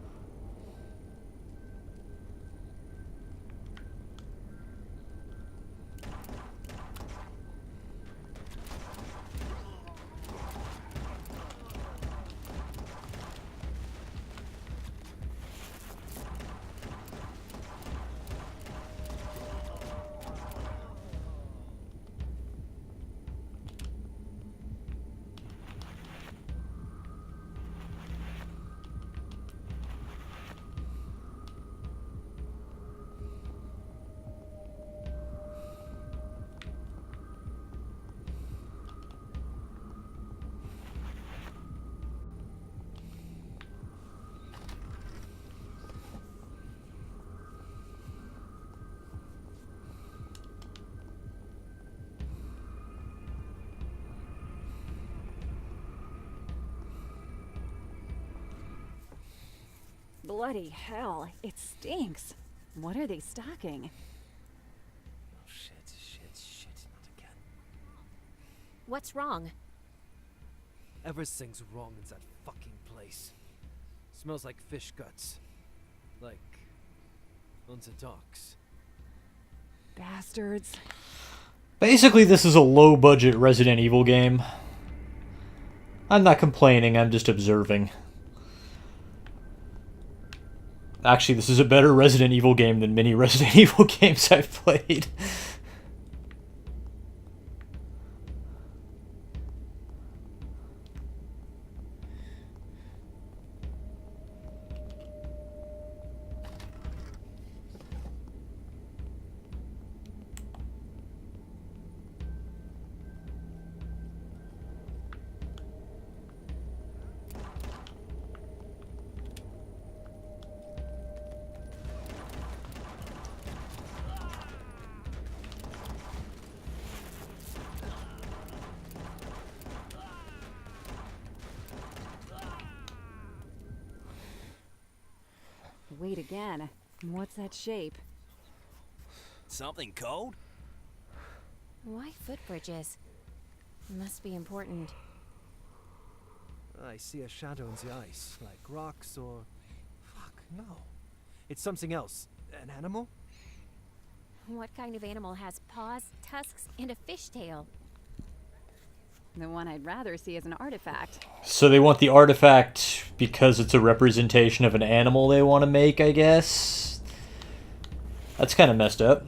Bloody hell, it stinks. What are they stocking? Oh shit, not again. What's wrong? Everything's wrong in that fucking place. Smells like fish guts. Like on the docks. Bastards. Basically, this is a low-budget Resident Evil game. I'm not complaining, I'm just observing. Actually, this is a better Resident Evil game than many Resident Evil games I've played. Wait again. What's that shape? Something cold? Why footbridges? Must be important. I see a shadow in the ice, like rocks or... Fuck, no. It's something else. An animal? What kind of animal has paws, tusks, and a fishtail? The one I'd rather see is an artifact. So they want the artifact because it's a representation of an animal they want to make, I guess? That's kind of messed up.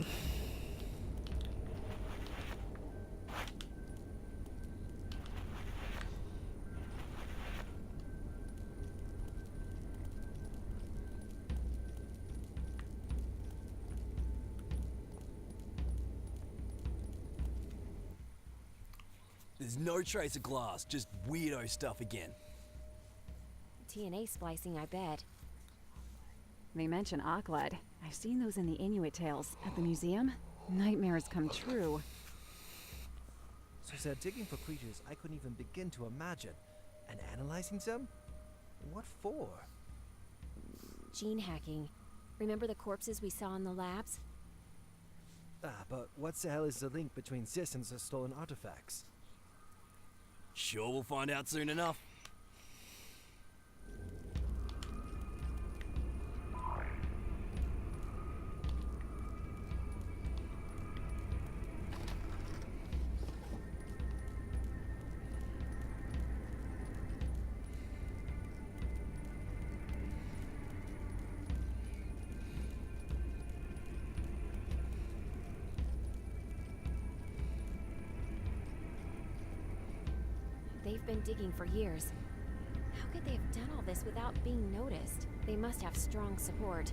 There's no trace of glass, just weirdo stuff again. TNA splicing, I bet. They mention Akled. I've seen those in the Inuit tales at the museum. Nightmares come true. So they're digging for creatures I couldn't even begin to imagine. And analyzing them? What for? Gene hacking. Remember the corpses we saw in the labs? But what the hell is the link between this and the stolen artifacts? Sure, we'll find out soon enough. They've been digging for years. How could they have done all this without being noticed? They must have strong support.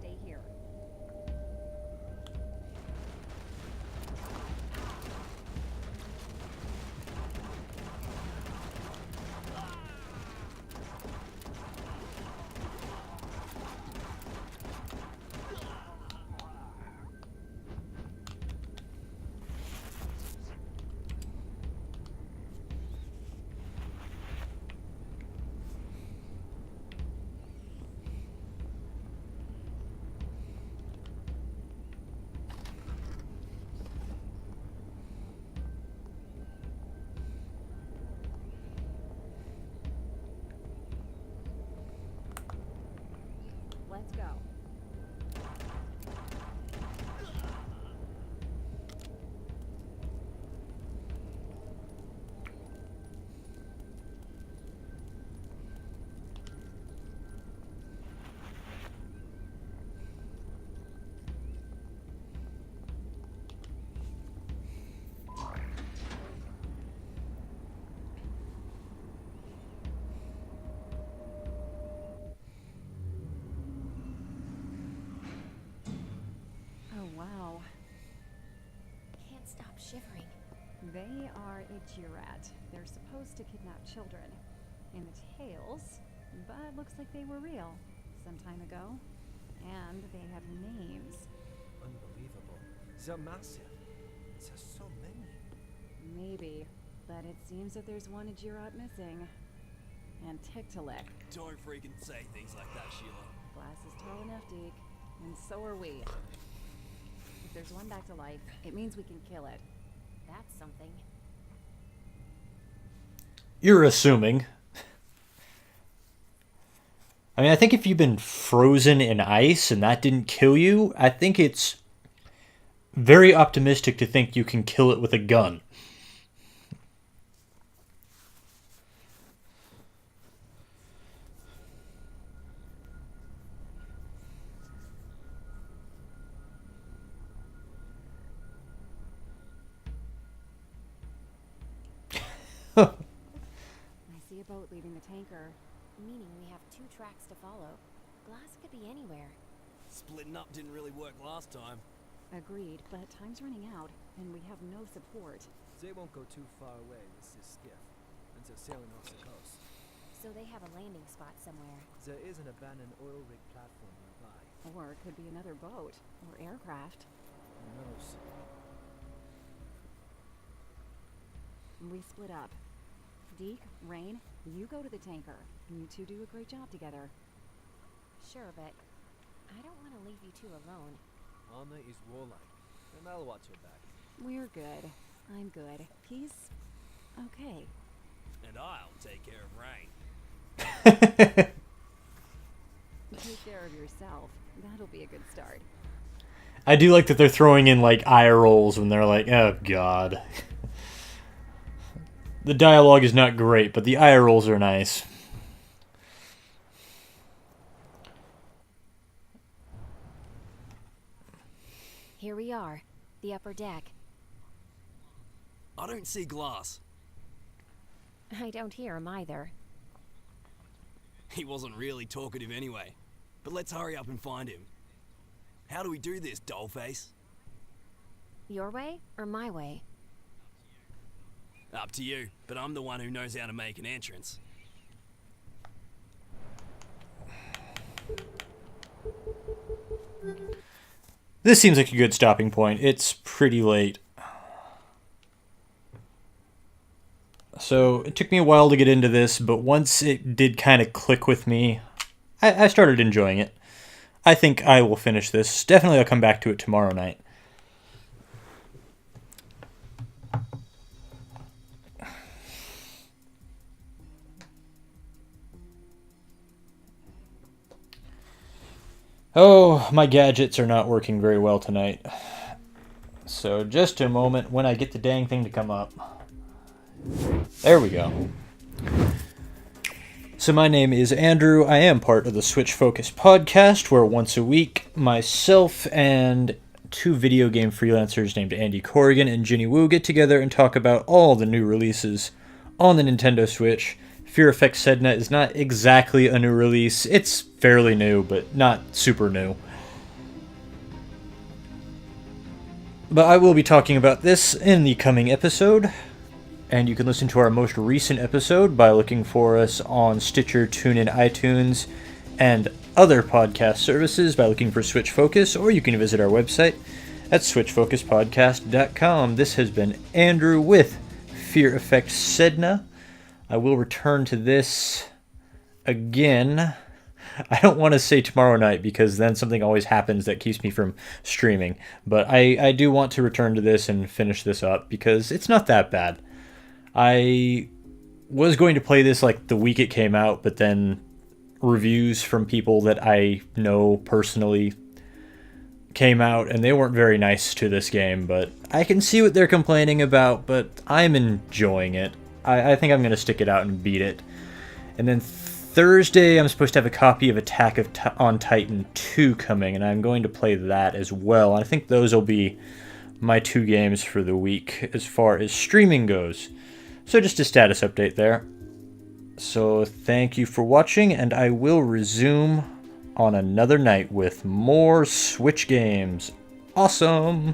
Stay here. Let's go. Oh, wow. Can't stop shivering. They are a Jurat. They're supposed to kidnap children. In the tales, but looks like they were real some time ago. And they have names. Unbelievable. They're massive. There's so many. Maybe, but it seems that there's one Ajirot missing. And Tiktaalik. Don't freaking say things like that, Sheila. Glass is tall enough, Deke. And so are we. If there's one back to life, it means we can kill it. That's something. You're assuming. I mean, I think if you've been frozen in ice and that didn't kill you, I think it's very optimistic to think you can kill it with a gun. I see a boat leaving the tanker. Meaning we have 2 tracks to follow. Glass could be anywhere. Splitting up didn't really work last time. Agreed, but time's running out, and we have no support. They won't go too far away with this skiff, and they're sailing off the coast. So they have a landing spot somewhere. There is an abandoned oil rig platform nearby. Or it could be another boat, or aircraft. Who knows? We split up. Deke, Rain, you go to the tanker. You two do a great job together. Sure, but I don't want to leave you two alone. Anna is warlike, and I'll watch her back. We're good. I'm good. He's okay. And I'll take care of Rain. Take care of yourself. That'll be a good start. I do like that they're throwing in like eye rolls when they're like, oh god. The dialogue is not great, but the eye rolls are nice. Here we are, the upper deck. I don't see Glass. I don't hear him either. He wasn't really talkative anyway. But let's hurry up and find him. How do we do this, dollface? Your way or my way? Up to you, but I'm the one who knows how to make an entrance. This seems like a good stopping point. It's pretty late. So it took me a while to get into this, but once it did kind of click with me, I started enjoying it. I think I will finish this. Definitely I'll come back to it tomorrow night. Oh, my gadgets are not working very well tonight. So just a moment when I get the dang thing to come up. There we go. So my name is Andrew. I am part of the Switch Focus podcast, where once a week, myself and 2 video game freelancers named Andy Corrigan and Ginny Wu get together and talk about all the new releases on the Nintendo Switch. Fear Effect Sedna is not exactly a new release. It's fairly new, but not super new. But I will be talking about this in the coming episode. And you can listen to our most recent episode by looking for us on Stitcher, TuneIn, iTunes, and other podcast services by looking for Switch Focus, or you can visit our website at switchfocuspodcast.com. This has been Andrew with Fear Effect Sedna. I will return to this again. I don't want to say tomorrow night because then something always happens that keeps me from streaming. But I do want to return to this and finish this up because it's not that bad. I was going to play this like the week it came out, but then reviews from people that I know personally came out and they weren't very nice to this game, but I can see what they're complaining about, but I'm enjoying it. I think I'm going to stick it out and beat it. And then Thursday, I'm supposed to have a copy of Attack on Titan 2 coming, and I'm going to play that as well. I think those will be my 2 games for the week as far as streaming goes. So just a status update there. So thank you for watching, and I will resume on another night with more Switch games. Awesome!